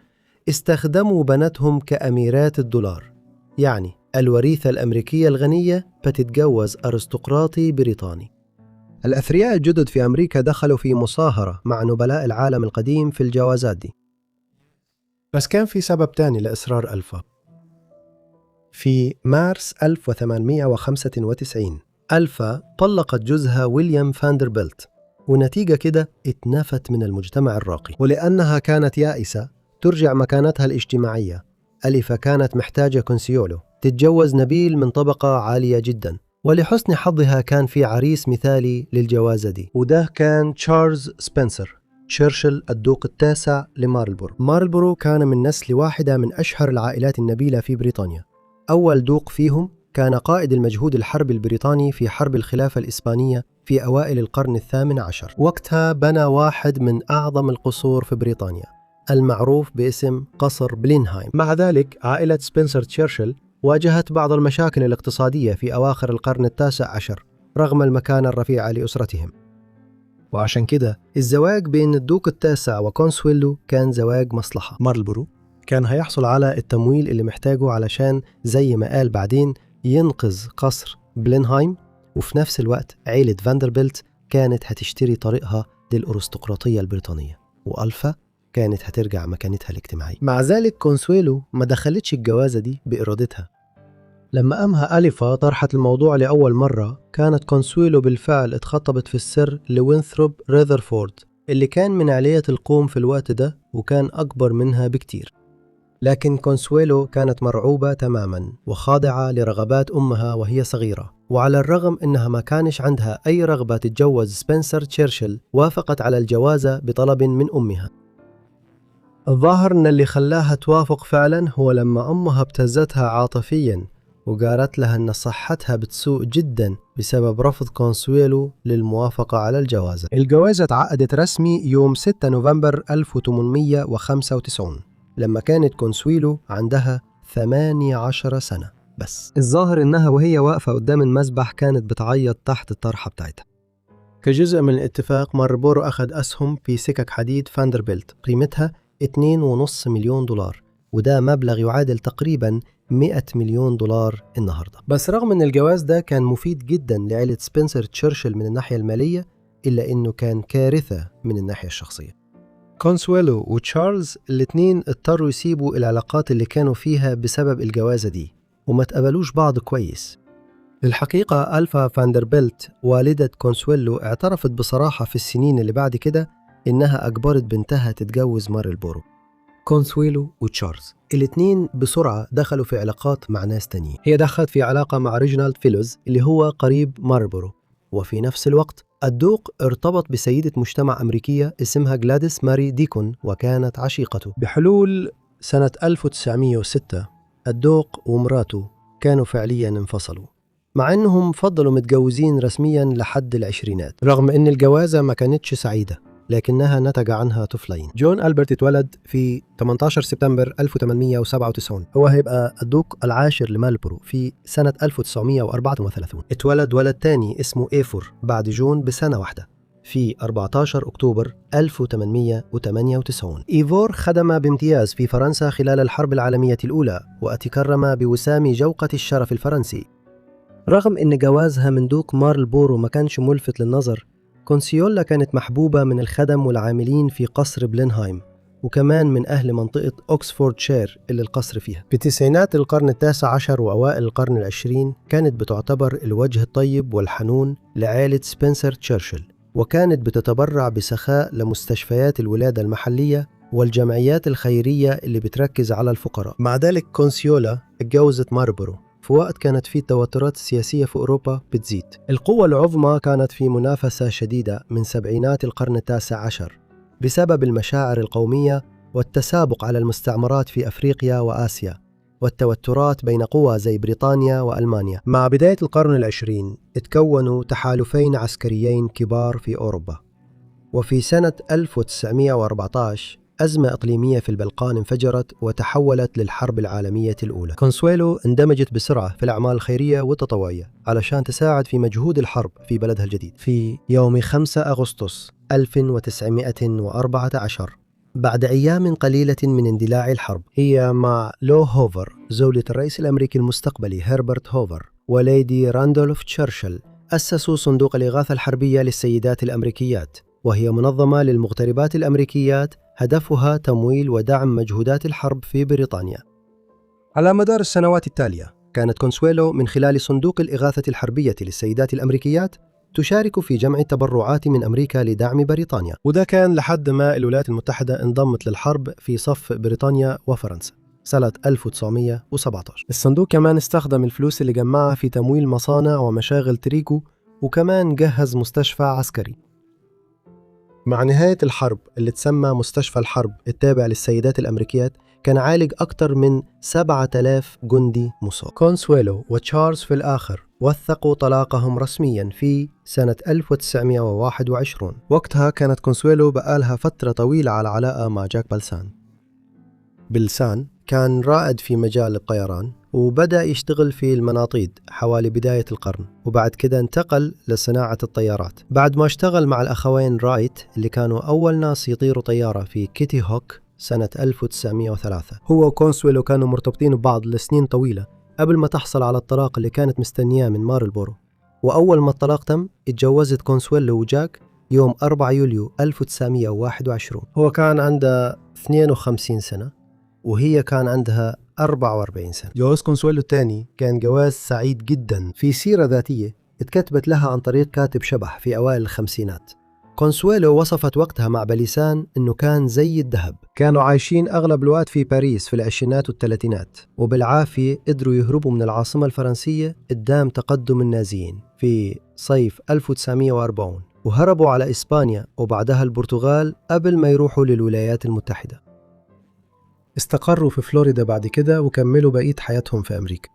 استخدموا بناتهم كأميرات الدولار، يعني الوريثة الأمريكية الغنية بتتجوز أرستقراطي بريطاني. الأثرياء الجدد في أمريكا دخلوا في مصاهرة مع نبلاء العالم القديم في الجوازات دي. بس كان في سبب تاني لإصرار ألفا. في مارس 1895 ألفا طلقت جوزها ويليام فاندربيلت، ونتيجة كده اتنفت من المجتمع الراقي، ولأنها كانت يائسة ترجع مكانتها الاجتماعية. ألفا كانت محتاجة كونسيولو تتجوز نبيل من طبقة عالية جدا، ولحسن حظها كان في عريس مثالي للجوازة دي، وده كان تشارلز سبنسر تشرشل الدوق التاسع لمارلبورو. مارلبورو كان من نسل واحدة من أشهر العائلات النبيلة في بريطانيا. أول دوق فيهم كان قائد المجهود الحربي البريطاني في حرب الخلافة الإسبانية في أوائل القرن الثامن عشر. وقتها بنى واحد من أعظم القصور في بريطانيا المعروف باسم قصر بلينهايم. مع ذلك عائلة سبنسر تشرشل واجهت بعض المشاكل الاقتصادية في أواخر القرن التاسع عشر رغم المكانة الرفيعة لأسرتهم، وعشان كده الزواج بين الدوق التاسع وكونسويلو كان زواج مصلحة. مارلبورو كان هيحصل على التمويل اللي محتاجه علشان زي ما قال بعدين ينقذ قصر بلينهايم، وفي نفس الوقت عيلة فاندربيلت كانت هتشتري طريقها للأرستقراطية البريطانية، وألفا كانت هترجع مكانتها الاجتماعية. مع ذلك كونسويلو ما دخلتش الجوازة دي بإرادتها. لما قامها ألفا طرحت الموضوع لأول مرة كانت كونسويلو بالفعل اتخطبت في السر لوينثروب ريذرفورد اللي كان من علية القوم في الوقت ده وكان أكبر منها بكتير. لكن كونسويلو كانت مرعوبة تماما وخاضعة لرغبات أمها وهي صغيرة، وعلى الرغم أنها ما كانش عندها أي رغبة تتجوز سبنسر تشرشل وافقت على الجوازة بطلب من أمها. الظاهر أن اللي خلاها توافق فعلا هو لما أمها ابتزتها عاطفيا وقالت لها أن صحتها بتسوء جدا بسبب رفض كونسويلو للموافقة على الجوازة. الجوازة اتعقدت رسمي يوم 6 نوفمبر 1895 لما كانت كونسويلو عندها 18 سنة بس. الظاهر إنها وهي واقفة قدام المسبح كانت بتعيط تحت الطرحة بتاعتها. كجزء من الاتفاق مارلبورو أخذ أسهم في سكك حديد فاندربيلت قيمتها 2.5 مليون دولار، وده مبلغ يعادل تقريباً 100 مليون دولار النهاردة. بس رغم أن الجواز ده كان مفيد جداً لعائلة سبنسر تشرشل من الناحية المالية، إلا أنه كان كارثة من الناحية الشخصية. كونسويلو وتشارلز الاثنين اضطروا يسيبوا العلاقات اللي كانوا فيها بسبب الجوازة دي وما تقبلوش بعض كويس. الحقيقة ألفا فاندربيلت والدة كونسويلو اعترفت بصراحة في السنين اللي بعد كده إنها أجبرت بنتها تتجوز مارلبورو. كونسويلو وتشارلز الاثنين بسرعة دخلوا في علاقات مع ناس تانيين. هي دخلت في علاقة مع ريجينالد فيلوز اللي هو قريب مارلبورو، وفي نفس الوقت الدوق ارتبط بسيدة مجتمع أمريكية اسمها جلاديس ماري ديكون وكانت عشيقته. بحلول سنة 1906 الدوق ومراته كانوا فعليا انفصلوا، مع أنهم فضلوا متجوزين رسميا لحد العشرينات، رغم أن الجوازة ما كانتش سعيدة لكنها نتج عنها طفلين. جون ألبرت اتولد في 18 سبتمبر 1897، هو هيبقى الدوق العاشر لمارلبورو في سنة 1934. اتولد ولد تاني اسمه إيفور بعد جون بسنة واحدة في 14 أكتوبر 1898. إيفور خدم بامتياز في فرنسا خلال الحرب العالمية الأولى وتكرم بوسام جوقة الشرف الفرنسي. رغم أن جوازها من دوق مارلبورو ما كانش ملفت للنظر، كونسيولا كانت محبوبة من الخدم والعاملين في قصر بلينهايم وكمان من أهل منطقة أوكسفوردشير اللي القصر فيها. في تسعينات القرن التاسع عشر وأوائل القرن العشرين كانت بتعتبر الوجه الطيب والحنون لعائلة سبنسر تشرشل، وكانت بتتبرع بسخاء لمستشفيات الولادة المحلية والجمعيات الخيرية اللي بتركز على الفقراء. مع ذلك كونسيولا اتجوزت مارلبورو في في وقت كانت فيه التوترات السياسية في أوروبا بتزيد. القوة العظمى كانت في منافسة شديدة من سبعينات القرن التاسع عشر بسبب المشاعر القومية والتسابق على المستعمرات في أفريقيا وآسيا والتوترات بين قوى زي بريطانيا وألمانيا. مع بداية القرن العشرين اتكونوا تحالفين عسكريين كبار في أوروبا، وفي سنة 1914 أزمة إقليمية في البلقان انفجرت وتحولت للحرب العالمية الأولى. كونسويلو اندمجت بسرعة في الأعمال الخيرية والتطوعية علشان تساعد في مجهود الحرب في بلدها الجديد. في يوم 5 أغسطس 1914 بعد أيام قليلة من اندلاع الحرب، هي مع لو هوفر زوجة الرئيس الأمريكي المستقبلي هربرت هوفر وليدي راندولف تشرشل أسسوا صندوق الإغاثة الحربية للسيدات الأمريكيات، وهي منظمة للمغتربات الأمريكيات هدفها تمويل ودعم مجهودات الحرب في بريطانيا. على مدار السنوات التالية كانت كونسويلو من خلال صندوق الإغاثة الحربية للسيدات الأمريكيات تشارك في جمع التبرعات من أمريكا لدعم بريطانيا، وده كان لحد ما الولايات المتحدة انضمت للحرب في صف بريطانيا وفرنسا سنة 1917. الصندوق كمان استخدم الفلوس اللي جمعها في تمويل مصانع ومشاغل تريكو، وكمان جهز مستشفى عسكري. مع نهاية الحرب اللي تسمى مستشفى الحرب التابع للسيدات الأمريكيات كان عالج أكثر من 7000 جندي مصاب. كونسويلو وتشارلز في الآخر وثقوا طلاقهم رسميا في سنة 1921. وقتها كانت كونسويلو بقالها فترة طويلة على علاقة مع جاك بلسان. بلسان كان رائد في مجال الطيران وبدأ يشتغل في المناطيد حوالي بداية القرن، وبعد كده انتقل لصناعة الطيارات بعد ما اشتغل مع الأخوين رايت اللي كانوا أول ناس يطيروا طيارة في كيتي هوك سنة 1903. هو وكونسويلو كانوا مرتبطين ببعض لسنين طويلة قبل ما تحصل على الطلاق اللي كانت مستنياه من مارلبورو. وأول ما الطلاق تم اتجوزت كونسويلو وجاك يوم 4 يوليو 1921. هو كان عنده 52 سنة وهي كان عندها 44 سنة. جواز كونسويلو الثاني كان جواز سعيد جدا. في سيرة ذاتية اتكتبت لها عن طريق كاتب شبح في أوائل الخمسينات. كونسويلو وصفت وقتها مع بلسان إنه كان زي الذهب. كانوا عايشين أغلب الوقت في باريس في العشرينات والثلاثينات، وبالعافية قدروا يهربوا من العاصمة الفرنسية قدام تقدم النازيين في صيف 1940، وهربوا على إسبانيا وبعدها البرتغال قبل ما يروحوا للولايات المتحدة. استقروا في فلوريدا بعد كده وكملوا بقية حياتهم في أمريكا.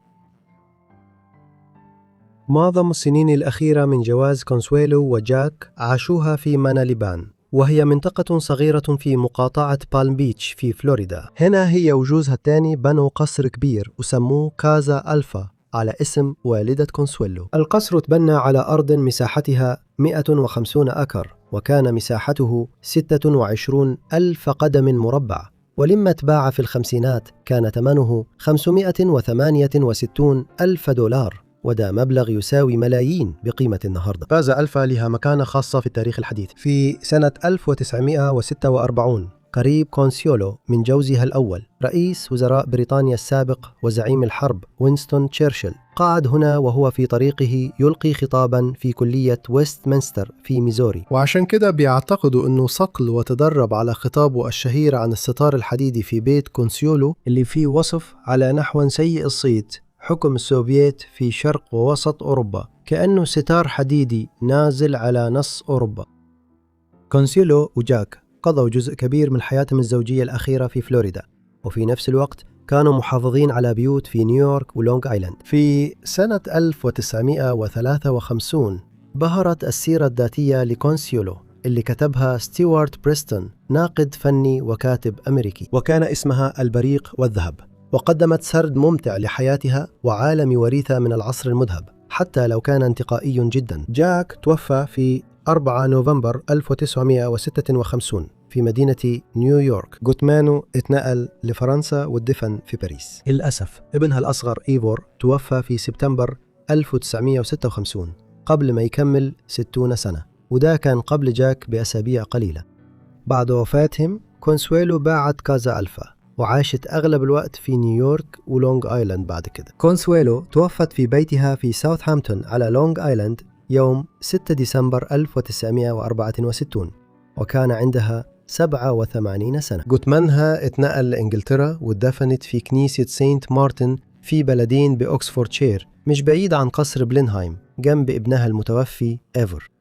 معظم السنين الأخيرة من جواز كونسويلو وجاك عاشوها في ماناليبان، وهي منطقة صغيرة في مقاطعة بالم بيتش في فلوريدا. هنا هي وجوزها الثاني بنوا قصر كبير وسموه كازا ألفا على اسم والدة كونسويلو. القصر تبنى على أرض مساحتها 150 أكر، وكان مساحته 26 ألف قدم مربع، ولما تباع في الخمسينات كان ثمنه 568 ألف دولار، وده مبلغ يساوي ملايين بقيمة النهاردة. كازا ألفا لها مكانة خاصة في التاريخ الحديث. في سنة 1946 قريب كونسويلو من جوزها الأول رئيس وزراء بريطانيا السابق وزعيم الحرب وينستون تشرشل قعد هنا وهو في طريقه يلقي خطابا في كلية ويستمنستر في ميزوري، وعشان كده بيعتقدوا أنه صقل وتدرب على خطابه الشهير عن الستار الحديدي في بيت كونسويلو اللي فيه وصف على نحو سيء الصيت حكم السوفييت في شرق ووسط أوروبا، كأنه ستار حديدي نازل على نص أوروبا. كونسويلو وجاك قضوا جزء كبير من حياتهم الزوجية الأخيرة في فلوريدا، وفي نفس الوقت كانوا محافظين على بيوت في نيويورك ولونغ آيلاند. في سنة 1953 ظهرت السيرة الذاتية لكونسويلو اللي كتبها ستيوارت بريستون، ناقد فني وكاتب أمريكي، وكان اسمها البريق والذهب، وقدمت سرد ممتع لحياتها وعالم وريثها من العصر المذهب حتى لو كان انتقائي جدا. جاك توفى في 4 نوفمبر 1956 في مدينة نيويورك. جوتمانو اتنقل لفرنسا والدفن في باريس. للأسف ابنها الأصغر إيفور توفى في سبتمبر 1956 قبل ما يكمل 60 سنة، وده كان قبل جاك بأسابيع قليلة. بعد وفاتهم كونسويلو باعت كازا ألفا وعاشت أغلب الوقت في نيويورك ولونغ آيلاند. بعد كده كونسويلو توفت في بيتها في ساوثهامبتون على لونغ آيلاند يوم 6 ديسمبر 1964، وكان عندها 87 سنة. جثمانها اتنقل لإنجلترا ودفنت في كنيسة سينت مارتن في بلدين بأكسفوردشير مش بعيد عن قصر بلينهايم جنب ابنها المتوفي إيفر.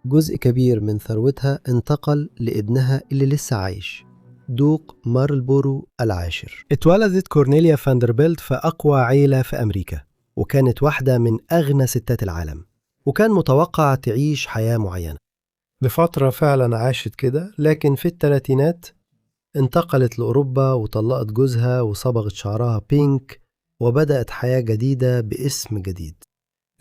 جزء كبير من ثروتها انتقل لابنها اللي لسه عايش، دوق مارلبورو العاشر. اتولدت كورنيليا فاندربيلت في أقوى عيلة في أمريكا، وكانت واحدة من أغنى ستات العالم، وكان متوقع تعيش حياة معينة. لفترة فعلا عاشت كده، لكن في الثلاثينات انتقلت لأوروبا وطلقت جوزها وصبغت شعرها بينك وبدأت حياة جديدة باسم جديد.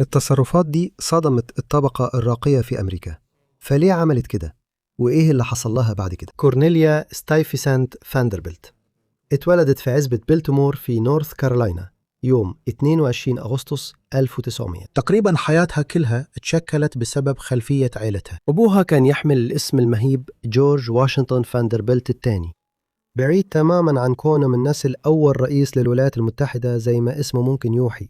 التصرفات دي صدمت الطبقة الراقية في أمريكا، فليه عملت كده؟ وإيه اللي حصل لها بعد كده؟ كورنيليا ستايفيسنت فاندربيلت اتولدت في عزبة بلتمور في نورث كارولاينا يوم 22 أغسطس 1900. تقريبا حياتها كلها تشكلت بسبب خلفية عائلتها. أبوها كان يحمل الاسم المهيب جورج واشنطن فاندربيلت الثاني، بعيد تماما عن كونه من نسل أول رئيس للولايات المتحدة زي ما اسمه ممكن يوحي.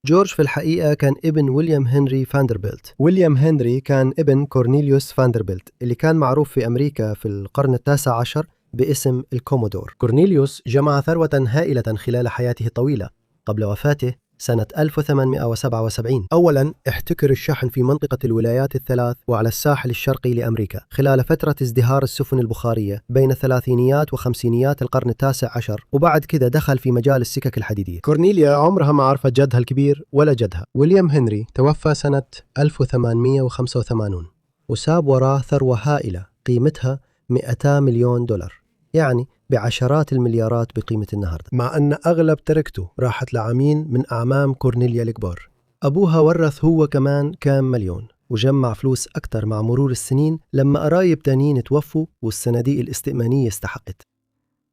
جورج في الحقيقة كان ابن ويليام هنري فاندربيلت. ويليام هنري كان ابن كورنيليوس فاندربيلت اللي كان معروف في أمريكا في القرن التاسع عشر باسم الكومودور. كورنيليوس جمع ثروة هائلة خلال حياته الطويلة قبل وفاته سنة 1877. أولاً احتكر الشحن في منطقة الولايات الثلاث وعلى الساحل الشرقي لأمريكا خلال فترة ازدهار السفن البخارية بين ثلاثينيات وخمسينيات القرن التاسع عشر، وبعد كده دخل في مجال السكك الحديدية. كورنيليا عمرها ما عرفت جدها الكبير ولا جدها. ويليام هنري توفى سنة 1885 وساب وراه ثروة هائلة قيمتها 200 مليون دولار، يعني بعشرات المليارات بقيمة النهاردة، مع أن أغلب تركته راحت لعمين من أعمام كورنيليا الكبار. أبوها ورث هو كمان كام مليون، وجمع فلوس أكتر مع مرور السنين لما قرايب تانيين توفوا والصناديق الاستئمانية استحقت.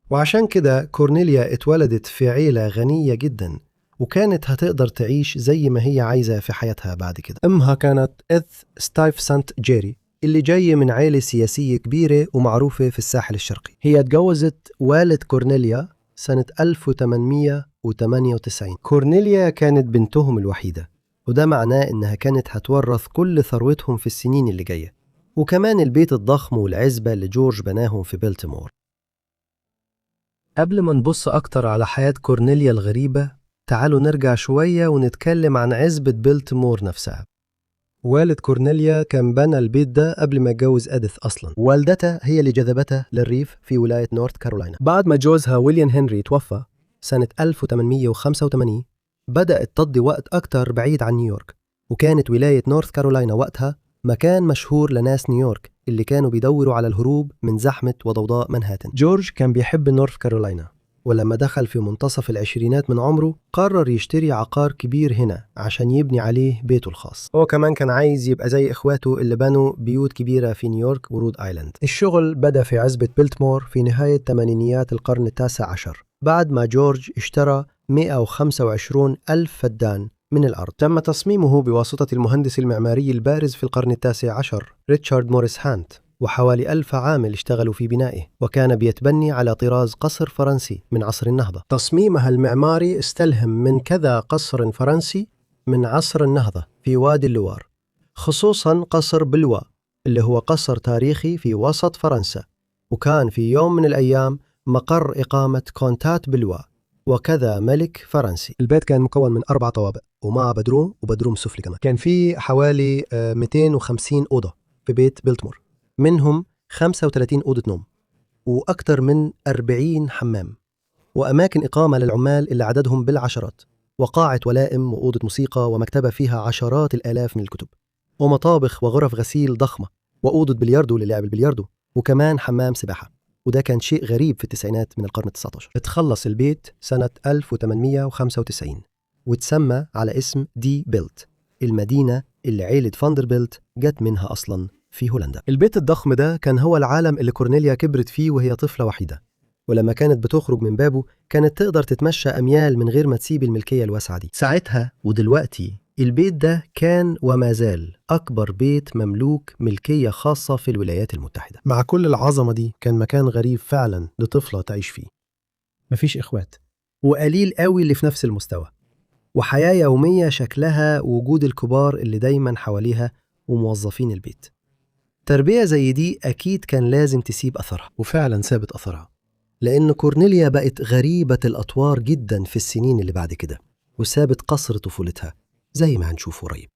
وعشان كده كورنيليا اتولدت في عيلة غنية جدا، وكانت هتقدر تعيش زي ما هي عايزة في حياتها بعد كده. أمها كانت إث ستايفسنت جيري اللي جاي من عائلة سياسية كبيرة ومعروفة في الساحل الشرقي. هي تجوزت والد كورنيليا سنة 1898. كورنيليا كانت بنتهم الوحيدة، وده معناه إنها كانت هتورث كل ثروتهم في السنين اللي جاية، وكمان البيت الضخم والعزبة اللي جورج بناهم في بلتمور. قبل ما نبص أكتر على حياة كورنيليا الغريبة، تعالوا نرجع شوية ونتكلم عن عزبة بلتمور نفسها. والد كورنيليا كان بنى البيت ده قبل ما يتجوز أديث أصلا. والدتها هي اللي جذبتها للريف في ولاية نورث كارولاينا. بعد ما جوزها ويليام هنري توفى سنة 1885 بدأت تقضي وقت أكتر بعيد عن نيويورك، وكانت ولاية نورث كارولاينا وقتها مكان مشهور لناس نيويورك اللي كانوا بيدوروا على الهروب من زحمة وضوضاء منهاتن. جورج كان بيحب نورث كارولاينا، ولما دخل في منتصف العشرينات من عمره قرر يشتري عقار كبير هنا عشان يبني عليه بيته الخاص. هو كمان كان عايز يبقى زي إخواته اللي بنوا بيوت كبيرة في نيويورك ورود آيلاند. الشغل بدأ في عزبة بلتمور في نهاية ثمانينيات القرن التاسع عشر، بعد ما جورج اشترى 125 ألف فدان من الأرض. تم تصميمه بواسطة المهندس المعماري البارز في القرن التاسع عشر ريتشارد موريس هانت، وحوالي 1000 عامل اشتغلوا في بنائه، وكان بيتبني على طراز قصر فرنسي من عصر النهضة. تصميمها المعماري استلهم من كذا قصر فرنسي من عصر النهضة في وادي اللوار، خصوصا قصر بلوا اللي هو قصر تاريخي في وسط فرنسا، وكان في يوم من الأيام مقر إقامة كونتات بلوا وكذا ملك فرنسي. البيت كان مكون من 4 طوابق ومع بدروم وبدروم سفلي كمان. كان في حوالي 250 أوضة في بيت بلتمور، منهم 35 أوضة نوم وأكثر من 40 حمام، وأماكن إقامة للعمال اللي عددهم بالعشرات، وقاعة ولائم وأوضة موسيقى ومكتبة فيها عشرات الآلاف من الكتب، ومطابخ وغرف غسيل ضخمة، وأوضة بلياردو للعب البلياردو، وكمان حمام سباحة. وده كان شيء غريب في التسعينات من القرن ال19. اتخلص البيت سنة 1895 وتسمى على اسم دي بيلت، المدينة اللي عيلة فاندربيلت جت منها أصلاً في هولندا. البيت الضخم ده كان هو العالم اللي كورنيليا كبرت فيه وهي طفلة وحيدة، ولما كانت بتخرج من بابه كانت تقدر تتمشى أميال من غير ما تسيب الملكية الواسعة دي. ساعتها ودلوقتي البيت ده كان وما زال أكبر بيت مملوك ملكية خاصة في الولايات المتحدة. مع كل العظمة دي كان مكان غريب فعلا لطفلة تعيش فيه. مفيش إخوات، وقليل قوي اللي في نفس المستوى، وحياة يومية شكلها وجود الكبار اللي دايما حواليها وموظفين البيت. تربية زي دي أكيد كان لازم تسيب أثرها، وفعلا سابت أثرها. لأن كورنيليا بقت غريبة الأطوار جدا في السنين اللي بعد كده، وسابت قصر طفولتها زي ما هنشوف قريب.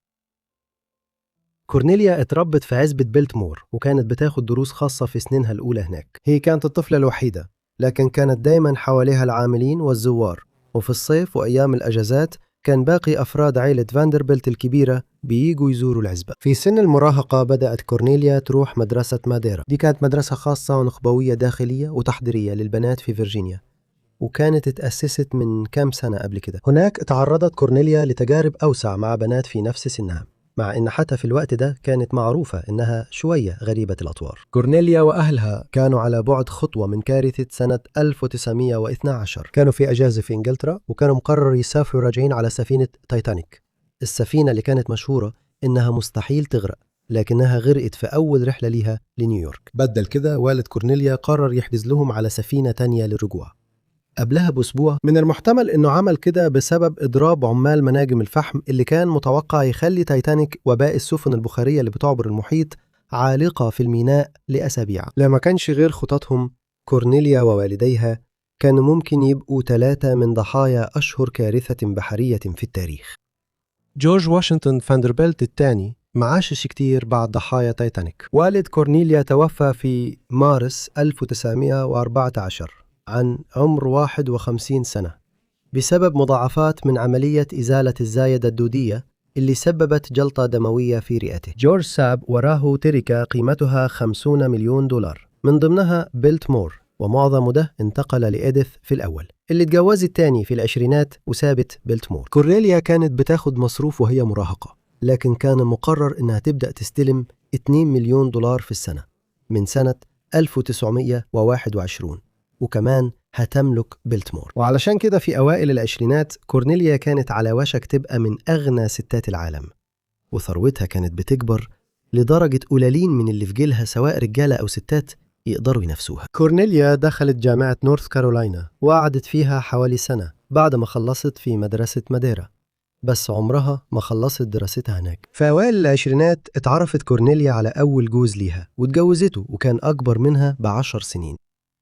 كورنيليا اتربت في عزبة بيلتمور، وكانت بتاخد دروس خاصة في سنينها الأولى هناك. هي كانت الطفلة الوحيدة، لكن كانت دايما حواليها العاملين والزوار، وفي الصيف وأيام الأجازات كان باقي أفراد عائلة فاندربيلت الكبيرة بييجوا يزوروا العزبة. في سن المراهقة بدأت كورنيليا تروح مدرسة ماديرا. دي كانت مدرسة خاصة ونخبوية داخلية وتحضيرية للبنات في فيرجينيا، وكانت اتأسست من كام سنة قبل كده. هناك تعرضت كورنيليا لتجارب أوسع مع بنات في نفس سنها، مع إن حتى في الوقت ده كانت معروفة إنها شوية غريبة الأطوار. كورنيليا وأهلها كانوا على بعد خطوة من كارثة سنة 1912. كانوا في أجازة في إنجلترا، وكانوا مقرر يسافروا راجعين على سفينة تايتانيك، السفينة اللي كانت مشهورة إنها مستحيل تغرق، لكنها غرقت في أول رحلة ليها لنيويورك. بدل كده والد كورنيليا قرر يحجز لهم على سفينة تانية للرجوع. قبلها بأسبوع من المحتمل إنه عمل كده بسبب إضراب عمال مناجم الفحم اللي كان متوقع يخلي تايتانيك وباقي السفن البخارية اللي بتعبر المحيط عالقة في الميناء لأسابيع. لما كانش غير خططهم، كورنيليا ووالديها كانوا ممكن يبقوا 3 من ضحايا أشهر كارثة بحرية في التاريخ. جورج واشنطن فاندربيلت الثاني معاشش كتير بعد ضحايا تايتانيك. والد كورنيليا توفى في مارس 1914 عن عمر 51 سنة بسبب مضاعفات من عملية إزالة الزايدة الدودية اللي سببت جلطة دموية في رئته. جورج ساب وراه تركة قيمتها 50 مليون دولار، من ضمنها بيلتمور، ومعظم ده انتقل لإيديث في الأول اللي اتجوزت تاني في العشرينات وسابت بيلتمور. كورنيليا كانت بتاخد مصروف وهي مراهقة، لكن كان مقرر إنها تبدأ تستلم 2 مليون دولار في السنة من سنة 1921، وكمان هتملك بيلتمور. وعلشان كده في أوائل العشرينات كورنيليا كانت على وشك تبقى من أغنى ستات العالم، وثروتها كانت بتكبر لدرجة قليلين من اللي في جيلها سواء رجالة أو ستات يقدروا ينافسوها. كورنيليا دخلت جامعة نورث كارولاينا وقعدت فيها حوالي سنة بعد ما خلصت في مدرسة ماديرا، بس عمرها ما خلصت دراستها هناك. في أوائل العشرينات اتعرفت كورنيليا على أول جوز ليها واتجوزته، وكان أكبر منها ب10 سنين.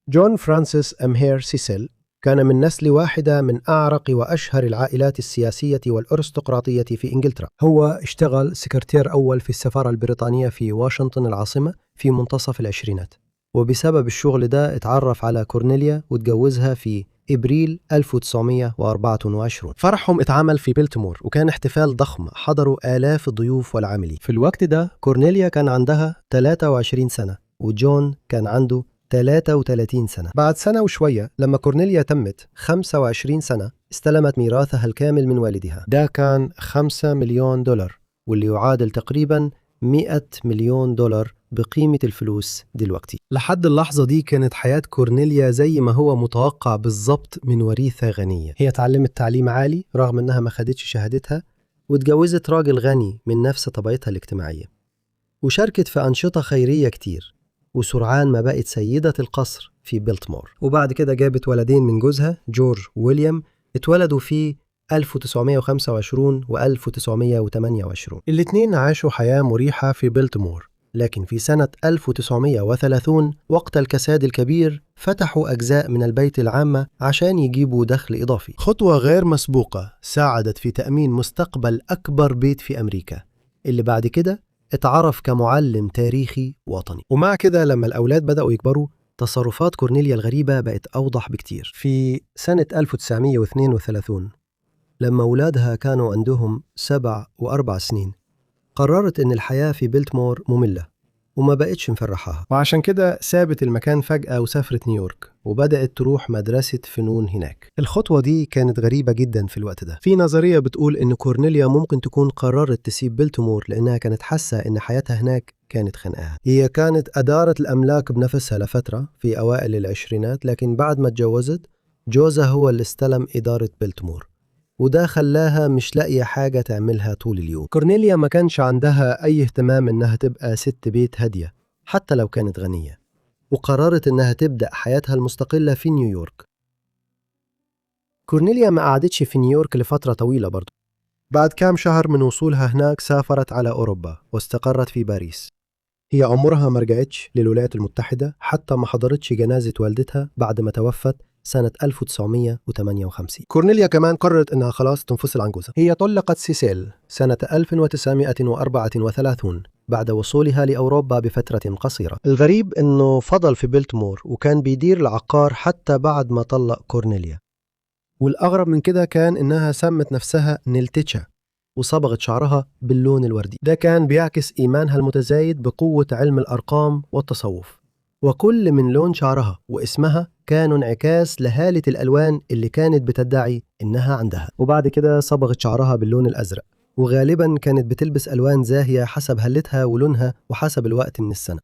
جون فرانسيس أمهير سيسيل كان من نسل واحدة من أعرق وأشهر العائلات السياسية والأرستقراطية في إنجلترا. هو اشتغل سكرتير أول في السفارة البريطانية في واشنطن العاصمة في منتصف العشرينات، وبسبب الشغل ده اتعرف على كورنيليا واتجوزها في إبريل 1924. فرحهم اتعمل في بيلتمور، وكان احتفال ضخم حضروا آلاف الضيوف والعاملين. في الوقت ده كورنيليا كان عندها 23 سنة وجون كان عنده 33 سنة. بعد سنة وشوية لما كورنيليا تمت 25 سنة استلمت ميراثها الكامل من والدها. ده كان 5 مليون دولار، واللي يعادل تقريبا 100 مليون دولار بقيمة الفلوس دلوقتي. لحد اللحظة دي كانت حياة كورنيليا زي ما هو متوقع بالضبط من وريثة غنية. هي تعلمت تعليم عالي رغم انها ما خدتش شهادتها، واتجوزت راجل غني من نفس طبيعتها الاجتماعية، وشاركت في أنشطة خيرية كتير، وسرعان ما بقت سيدة القصر في بيلتمور. وبعد كده جابت ولدين من جوزها جورج ويليام، اتولدوا في 1925 و 1928. الاتنين عاشوا حياة مريحة في بيلتمور، لكن في سنة 1930 وقت الكساد الكبير فتحوا أجزاء من البيت العامة عشان يجيبوا دخل إضافي. خطوة غير مسبوقة ساعدت في تأمين مستقبل أكبر بيت في أمريكا، اللي بعد كده اتعرف كمعلم تاريخي وطني. ومع كده لما الأولاد بدأوا يكبروا تصرفات كورنيليا الغريبة بقت أوضح بكتير. في سنة 1932 لما أولادها كانوا عندهم 7 و4 سنين قررت إن الحياة في بيلتمور مملة وما بقتش مفرحها، وعشان كده سابت المكان فجأة وسافرت نيويورك وبدأت تروح مدرسة فنون هناك. الخطوة دي كانت غريبة جدا في الوقت ده. في نظرية بتقول إن كورنيليا ممكن تكون قررت تسيب بيلتمور لأنها كانت حاسة إن حياتها هناك كانت خنقاها. هي كانت أدارت الأملاك بنفسها لفترة في أوائل العشرينات، لكن بعد ما اتجوزت جوزها هو اللي استلم إدارة بيلتمور، وده خلاها مش لاقية حاجة تعملها طول اليوم. كورنيليا ما كانش عندها أي اهتمام إنها تبقى ست بيت هادية حتى لو كانت غنية، وقررت إنها تبدأ حياتها المستقلة في نيويورك. كورنيليا ما قعدتش في نيويورك لفترة طويلة برضو. بعد كام شهر من وصولها هناك سافرت على أوروبا واستقرت في باريس. هي عمرها ما رجعتش للولايات المتحدة، حتى ما حضرتش جنازة والدتها بعد ما توفت سنة 1958. كورنيليا كمان قررت إنها خلاص تنفصل عن جوزها. هي طلقت سيسيل سنة 1934 بعد وصولها لأوروبا بفترة قصيرة. الغريب إنه فضل في بلتمور وكان بيدير العقار حتى بعد ما طلق كورنيليا. والأغرب من كده كان إنها سمت نفسها نيلتيتشا وصبغت شعرها باللون الوردي. ده كان بيعكس إيمانها المتزايد بقوة علم الأرقام والتصوف، وكل من لون شعرها واسمها كانوا انعكاس لهالة الألوان اللي كانت بتدعي إنها عندها. وبعد كده صبغت شعرها باللون الأزرق، وغالبا كانت بتلبس ألوان زاهية حسب هلتها ولونها وحسب الوقت من السنة.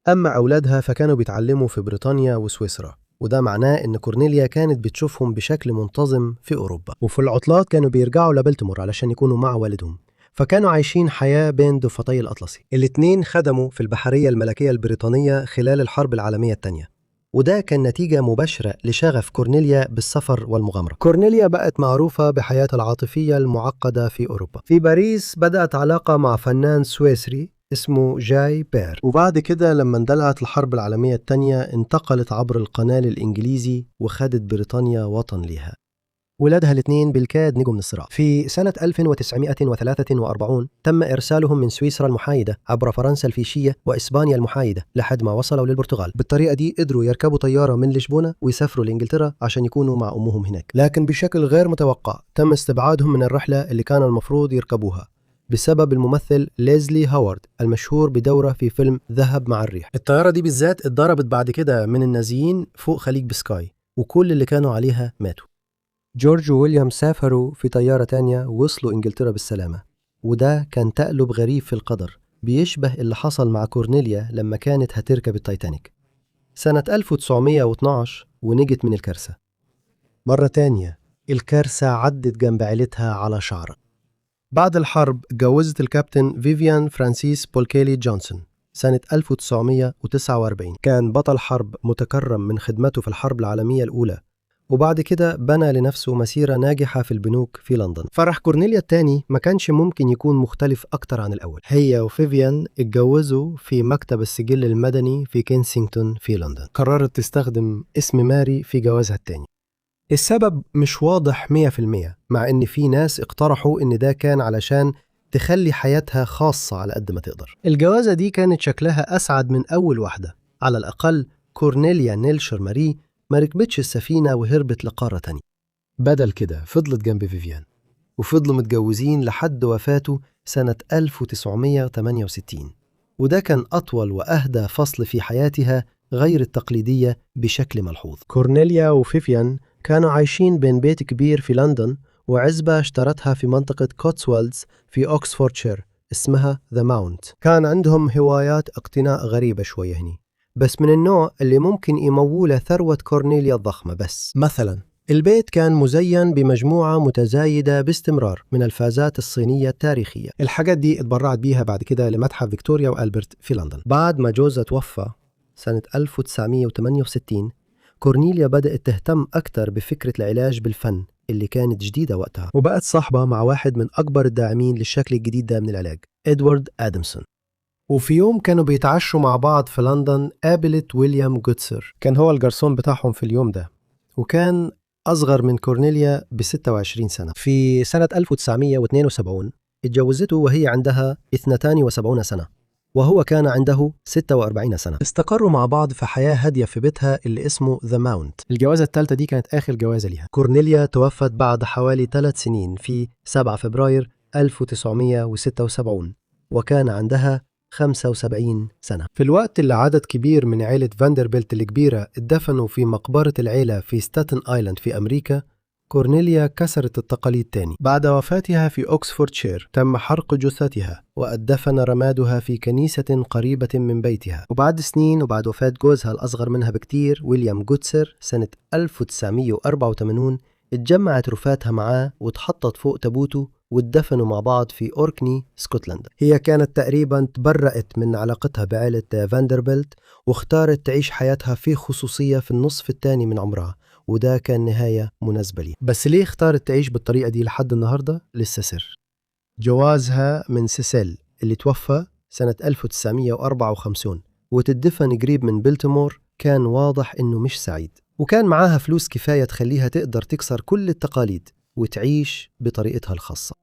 أما أولادها فكانوا بيتعلموا في بريطانيا وسويسرا، وده معناه إن كورنيليا كانت بتشوفهم بشكل منتظم في أوروبا. وفي العطلات كانوا بيرجعوا لبلتمور علشان يكونوا مع والدهم، فكانوا عايشين حياة بين ضفتي الأطلسي. الاتنين خدموا في البحرية الملكية البريطانية خلال الحرب العالمية الثانية، وده كان نتيجة مباشرة لشغف كورنيليا بالسفر والمغامرة. كورنيليا بقت معروفة بحياتها العاطفية المعقدة في أوروبا. في باريس بدأت علاقة مع فنان سويسري اسمه جاي بير، وبعد كده لما اندلعت الحرب العالمية الثانية انتقلت عبر القناة الإنجليزي وخدت بريطانيا وطن ليها. ولادها الاثنين بالكاد نجوا من الصراع. في سنة 1943 تم إرسالهم من سويسرا المحايدة عبر فرنسا الفيشية وإسبانيا المحايدة لحد ما وصلوا للبرتغال. بالطريقة دي قدروا يركبوا طيارة من لشبونة ويسافروا لإنجلترا عشان يكونوا مع أمهم هناك. لكن بشكل غير متوقع تم استبعادهم من الرحلة اللي كان المفروض يركبوها بسبب الممثل ليزلي هاورد المشهور بدوره في فيلم ذهب مع الريح. الطيارة دي بالذات اتضربت بعد كده من النازيين فوق خليج بسكاي، وكل اللي كانوا عليها ماتوا. جورج وويليام سافروا في طيارة تانية ووصلوا إنجلترا بالسلامة، وده كان تقلب غريب في القدر بيشبه اللي حصل مع كورنيليا لما كانت هتركب التايتانيك سنة 1912 ونجت من الكارثة. مرة تانية الكارثة عدت جنب عيلتها على شعرة. بعد الحرب اتجوزت الكابتن فيفيان فرانسيس بولكيلي جونسون سنة 1949. كان بطل حرب متكرم من خدمته في الحرب العالمية الأولى، وبعد كده بنى لنفسه مسيرة ناجحة في البنوك في لندن. فرح كورنيليا الثاني ما كانش ممكن يكون مختلف أكتر عن الأول. هي وفيفيان اتجوزوا في مكتب السجل المدني في كينسينغتون في لندن. قررت تستخدم اسم ماري في جوازها الثاني. السبب مش واضح 100%، مع إن في ناس اقترحوا إن ده كان علشان تخلي حياتها خاصة على قد ما تقدر. الجوازة دي كانت شكلها أسعد من أول واحدة. على الأقل كورنيليا نيلشر ماري ما ركبتش السفينة وهربت لقارة تانية. بدل كده فضلت جنب فيفيان، وفضلوا متجوزين لحد وفاته سنة 1968، وده كان أطول وأهدى فصل في حياتها غير التقليدية بشكل ملحوظ. كورنيليا وفيفيان كانوا عايشين بين بيت كبير في لندن وعزبة اشترتها في منطقة كوتسوالدز في أوكسفوردشير اسمها ذا ماونت. كان عندهم هوايات اقتناء غريبة شوية هني، بس من النوع اللي ممكن يموله ثروة كورنيليا الضخمة. بس مثلا البيت كان مزين بمجموعة متزايدة باستمرار من الفازات الصينية التاريخية. الحاجات دي اتبرعت بيها بعد كده لمتحف فيكتوريا وألبرت في لندن. بعد ما جوزها توفى سنة 1968 كورنيليا بدأت تهتم أكتر بفكرة العلاج بالفن اللي كانت جديدة وقتها، وبقت صاحبة مع واحد من أكبر الداعمين للشكل الجديد ده من العلاج، إدوارد آدمسون. وفي يوم كانوا بيتعشوا مع بعض في لندن قابلت ويليام جوتسر، كان هو الجرسون بتاعهم في اليوم ده، وكان أصغر من كورنيليا ب26 سنة. في سنة 1972 اتجوزته وهي عندها 72 سنة، وهو كان عنده 46 سنة. استقروا مع بعض في حياة هادية في بيتها اللي اسمه ذا ماونت. الجوازة الثالثة دي كانت آخر جوازة ليها. كورنيليا توفت بعد حوالي 3 سنين في 7 فبراير 1976، وكان عندها 75 سنة. في الوقت اللي عدد كبير من عائلة فاندربيلت الكبيرة اتدفنوا في مقبرة العيلة في ستاتن آيلاند في أمريكا، كورنيليا كسرت التقاليد تاني. بعد وفاتها في أوكسفوردشير تم حرق جثتها وأدفن رمادها في كنيسة قريبة من بيتها. وبعد سنين وبعد وفاة جوزها الأصغر منها بكتير ويليام جوتسر سنة 1984 اتجمعت رفاتها معاه واتحطت فوق تابوته واتدفنوا مع بعض في أوركني اسكتلندا. هي كانت تقريبا تبرأت من علاقتها بعائلة فاندربيلت واختارت تعيش حياتها في خصوصية في النصف الثاني من عمرها، وده كان نهاية مناسبة لي. بس ليه اختارت تعيش بالطريقة دي لحد النهاردة لسه سر. جوازها من سيسيل اللي توفى سنة 1954 وتدفن قريب من بلتمور، كان واضح إنه مش سعيد، وكان معاها فلوس كفاية تخليها تقدر تكسر كل التقاليد وتعيش بطريقتها الخاصة.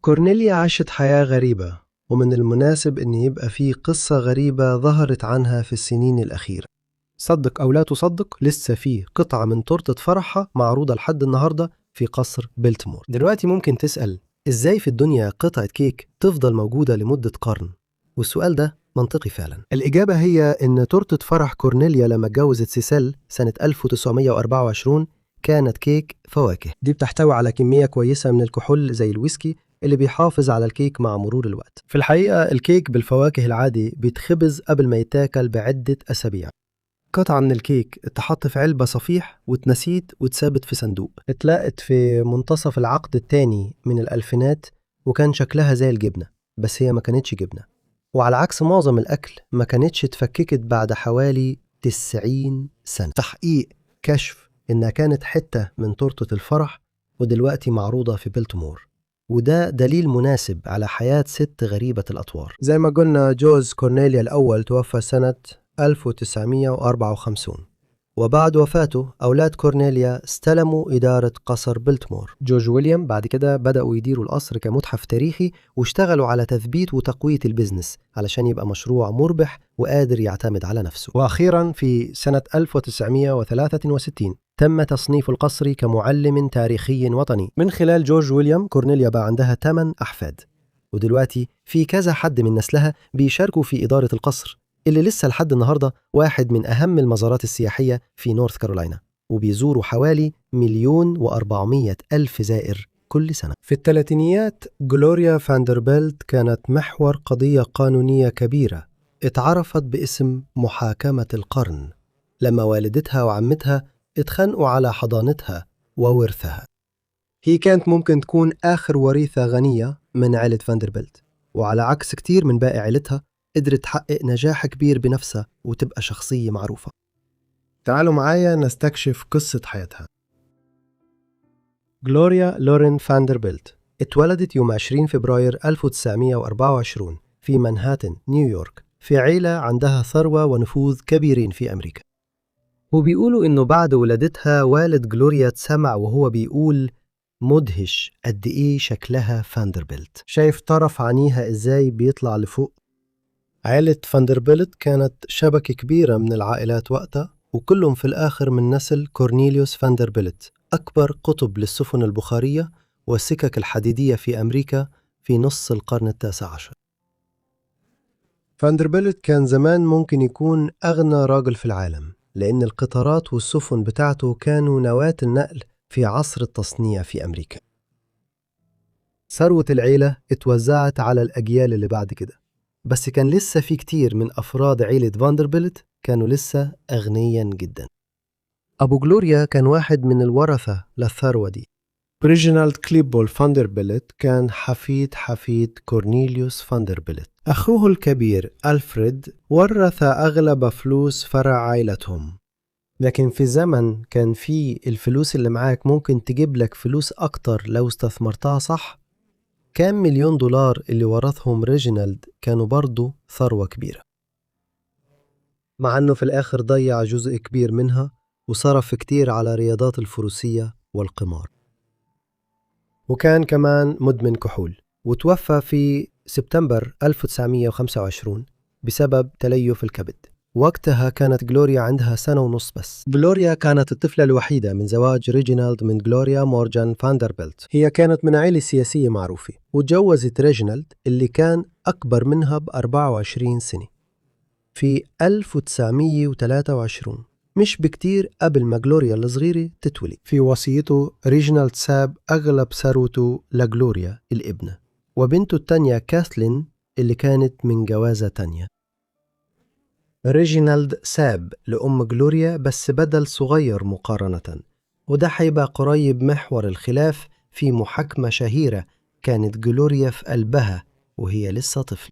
كورنيليا عاشت حياة غريبة، ومن المناسب إن يبقى فيه قصة غريبة ظهرت عنها في السنين الأخيرة. صدق أو لا تصدق، لسه فيه قطعة من تورتة فرحها معروضة لحد النهاردة في قصر بلتمور. دلوقتي ممكن تسأل، إزاي في الدنيا قطعة كيك تفضل موجودة لمدة قرن؟ والسؤال ده منطقي فعلا. الإجابة هي إن تورتة فرح كورنيليا لما اتجوزت سيسل سنة 1924 كانت كيك فواكه. دي بتحتوي على كمية كويسة من الكحول زي الويسكي اللي بيحافظ على الكيك مع مرور الوقت. في الحقيقة الكيك بالفواكه العادي بيتخبز قبل ما يتاكل بعدة أسابيع. قطعة من الكيك اتحط في علبة صفيح واتنسيت واتثابت في صندوق. اتلاقت في منتصف العقد الثاني من الألفينات، وكان شكلها زي الجبنة، بس هي ما كانتش جبنة. وعلى عكس معظم الأكل ما كانتش اتفككت بعد حوالي 90 سنة. تحقيق كشف إنها كانت حتة من تورتة الفرح، ودلوقتي معروضة في بلتمور، وده دليل مناسب على حياة ست غريبة الأطوار. زي ما قلنا، جوز كورنيليا الأول توفى سنة 1954، وبعد وفاته أولاد كورنيليا استلموا إدارة قصر بلتمور. جورج ويليام بعد كده بدأوا يديروا القصر كمتحف تاريخي، واشتغلوا على تثبيت وتقوية البزنس علشان يبقى مشروع مربح وقادر يعتمد على نفسه. وأخيرا في سنة 1963 تم تصنيف القصر كمعلم تاريخي وطني. من خلال جورج ويليام، كورنيليا بقى عندها 8 أحفاد، ودلوقتي في كذا حد من نسلها بيشاركوا في إدارة القصر، اللي لسه لحد النهاردة واحد من أهم المزارات السياحية في نورث كارولاينا، وبيزوروا حوالي 1,400,000 زائر كل سنة. في الثلاثينيات جلوريا فاندربيلت كانت محور قضية قانونية كبيرة اتعرفت باسم محاكمة القرن، لما والدتها وعمتها اتخانقوا على حضانتها وورثها. هي كانت ممكن تكون آخر وريثة غنية من عائلة فاندربيلت، وعلى عكس كتير من باقي عائلتها قدرت تحقق نجاح كبير بنفسها وتبقى شخصية معروفة. تعالوا معايا نستكشف قصة حياتها. غلوريا لورين فاندربيلت اتولدت يوم 20 فبراير 1924 في مانهاتن، نيويورك، في عيلة عندها ثروة ونفوذ كبيرين في أمريكا. وبيقولوا إنه بعد ولادتها والد غلوريا اتسمع وهو بيقول مدهش قد إيه شكلها فاندربيلت. شايف طرف عينيها إزاي بيطلع لفوق؟ عائلة فاندربيلت كانت شبكة كبيرة من العائلات وقتها، وكلهم في الآخر من نسل كورنيليوس فاندربيلت، أكبر قطب للسفن البخارية والسكك الحديدية في أمريكا في نص القرن ال19. فاندربيلت كان زمان ممكن يكون أغنى راجل في العالم، لأن القطارات والسفن بتاعته كانوا نواة النقل في عصر التصنيع في أمريكا. ثروة العيلة اتوزعت على الأجيال اللي بعد كده، بس كان لسه في كتير من أفراد عيلة فاندربيلت كانوا لسه أغنياً جداً. أبو غلوريا كان واحد من الورثة للثروة دي. ريجينالد كليبول فاندربيلت كان حفيد كورنيليوس فاندربيلت. أخوه الكبير ألفريد ورث أغلب فلوس فرع عائلتهم، لكن في زمن كان فيه الفلوس اللي معاك ممكن تجيب لك فلوس أكتر لو استثمرتها صح. كام مليون دولار اللي ورثهم ريجينالد كانوا برضو ثروة كبيرة، مع أنه في الآخر ضيع جزء كبير منها وصرف كتير على رياضات الفروسية والقمار، وكان كمان مدمن كحول، وتوفى في سبتمبر 1925 بسبب تليف الكبد. وقتها كانت غلوريا عندها 1.5 سنة بس. غلوريا كانت الطفلة الوحيدة من زواج ريجينالد من غلوريا مورجان فاندربيلت. هي كانت من عائلة سياسية معروفة، وتجوزت ريجينالد اللي كان أكبر منها ب24 سنة في 1923، مش بكتير قبل ما غلوريا الصغيرة تتولد. في وصيته ريجينالد ساب أغلب ثروته لغلوريا الابنة وبنته التانية كاثلين اللي كانت من جوازة تانية. ريجينالد ساب لأم غلوريا بس بدل صغير مقارنة، وده حيبقى قريب محور الخلاف في محاكمة شهيرة كانت غلوريا في قلبها وهي لسه طفل.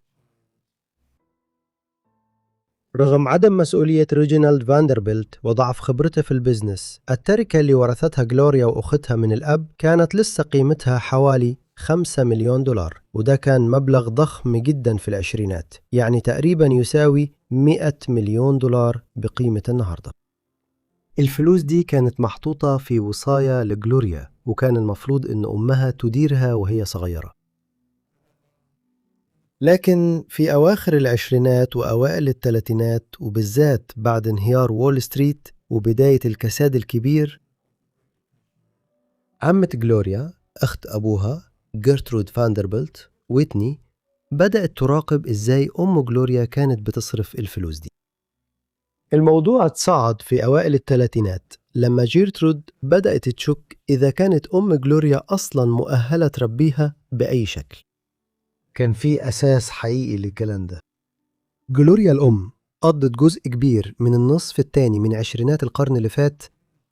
رغم عدم مسؤولية ريجينالد فاندربيلت وضعف خبرته في البزنس، التركة اللي ورثتها غلوريا وأختها من الأب كانت لسه قيمتها حوالي $5 مليون، وده كان مبلغ ضخم جدا في العشرينات، يعني تقريبا يساوي $100 مليون بقيمة النهاردة. الفلوس دي كانت محطوطة في وصاية لجلوريا، وكان المفروض إن أمها تديرها وهي صغيرة. لكن في أواخر العشرينات وأوائل الثلاثينات، وبالذات بعد انهيار وول ستريت وبداية الكساد الكبير، عمة جلوريا أخت أبوها جيرترود فاندربلت ويتني بدأت تراقب إزاي أم جلوريا كانت بتصرف الفلوس دي. الموضوع تصاعد في أوائل الثلاثينات لما جيرترود بدأت تشك إذا كانت أم جلوريا أصلاً مؤهلة تربيها بأي شكل. كان في أساس حقيقي للكلام ده. جلوريا الأم قضت جزء كبير من النصف الثاني من عشرينات القرن اللي فات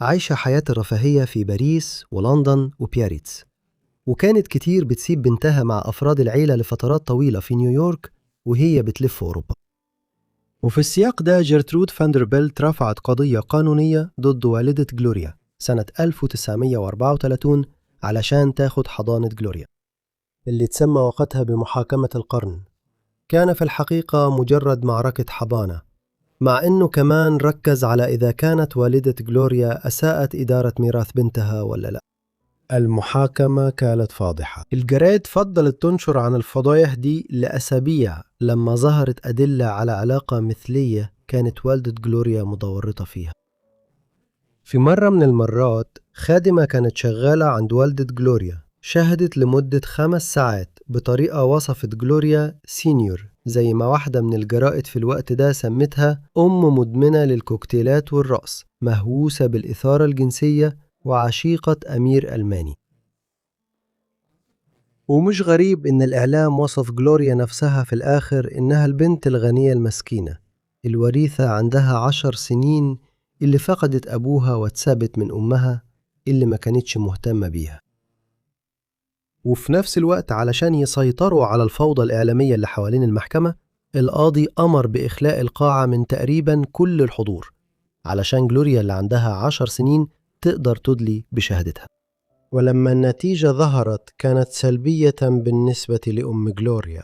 عايشة حياة الرفاهية في باريس ولندن وبياريتس، وكانت كتير بتسيب بنتها مع أفراد العيلة لفترات طويلة في نيويورك وهي بتلف أوروبا. وفي السياق ده جيرترود فاندربلت رفعت قضية قانونية ضد والدة جلوريا سنة 1934 علشان تاخد حضانة جلوريا، اللي تسمى وقتها بمحاكمة القرن. كان في الحقيقة مجرد معركة حضانة، مع أنه كمان ركز على إذا كانت والدة جلوريا أساءت إدارة ميراث بنتها ولا لا. المحاكمة كانت فاضحة. الجرايد فضلت تنشر عن الفضايح دي لأسابيع لما ظهرت أدلة على علاقة مثلية كانت والدة جلوريا متورطة فيها. في مرة من المرات خادمة كانت شغالة عند والدة جلوريا شهدت لمدة 5 ساعات بطريقة وصفت جلوريا سينيور، زي ما واحدة من الجرائد في الوقت ده سمتها أم مدمنة للكوكتيلات والرقص، مهووسة بالإثارة الجنسية وعشيقة أمير ألماني. ومش غريب إن الإعلام وصف جلوريا نفسها في الآخر إنها البنت الغنية المسكينة الوريثة عندها 10 سنين اللي فقدت أبوها واتسابت من أمها اللي ما كانتش مهتمة بيها. وفي نفس الوقت علشان يسيطروا على الفوضى الإعلامية اللي حوالين المحكمة، القاضي أمر بإخلاء القاعة من تقريبا كل الحضور علشان جلوريا اللي عندها 10 سنين تقدر تدلي بشهادتها. ولما النتيجة ظهرت كانت سلبية بالنسبة لأم جلوريا.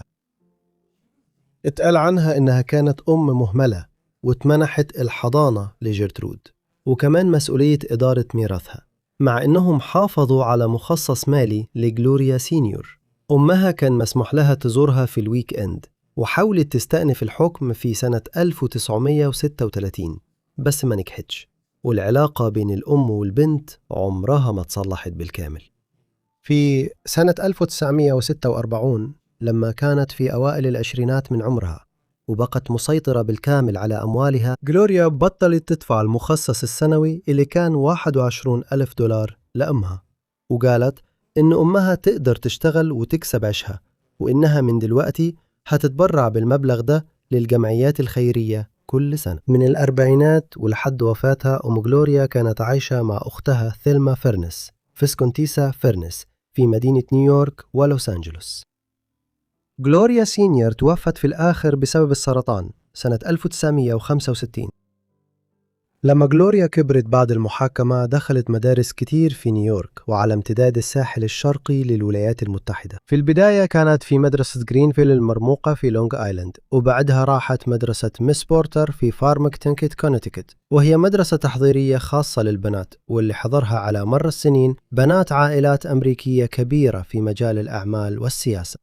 اتقال عنها إنها كانت أم مهملة واتمنحت الحضانة لجيرترود وكمان مسؤولية إدارة ميراثها، مع إنهم حافظوا على مخصص مالي لجلوريا سينيور. أمها كان مسموح لها تزورها في الويك إند، وحاولت تستأنف الحكم في سنة 1936 بس ما نجحتش، والعلاقة بين الأم والبنت عمرها ما تصلحت بالكامل. في سنة 1946 لما كانت في أوائل العشرينات من عمرها وبقت مسيطرة بالكامل على أموالها، جلوريا بطلت تدفع المخصص السنوي اللي كان $21,000 لأمها، وقالت إن أمها تقدر تشتغل وتكسب عيشها، وإنها من دلوقتي هتتبرع بالمبلغ ده للجمعيات الخيرية كل سنة. من الأربعينات ولحد وفاتها أم جلوريا كانت عايشة مع أختها ثيلما فيرنس فيسكونتيسا فيرنس في مدينة نيويورك ولوس أنجلوس. جلوريا سينيور توفت في الآخر بسبب السرطان سنة 1965. لما جلوريا كبرت بعد المحاكمة دخلت مدارس كتير في نيويورك وعلى امتداد الساحل الشرقي للولايات المتحدة. في البداية كانت في مدرسة جرينفيل المرموقة في لونج آيلاند، وبعدها راحت مدرسة ميس بورتر في فارمكتنكت كونتيكت، وهي مدرسة تحضيرية خاصة للبنات واللي حضرها على مر السنين بنات عائلات أمريكية كبيرة في مجال الأعمال والسياسة.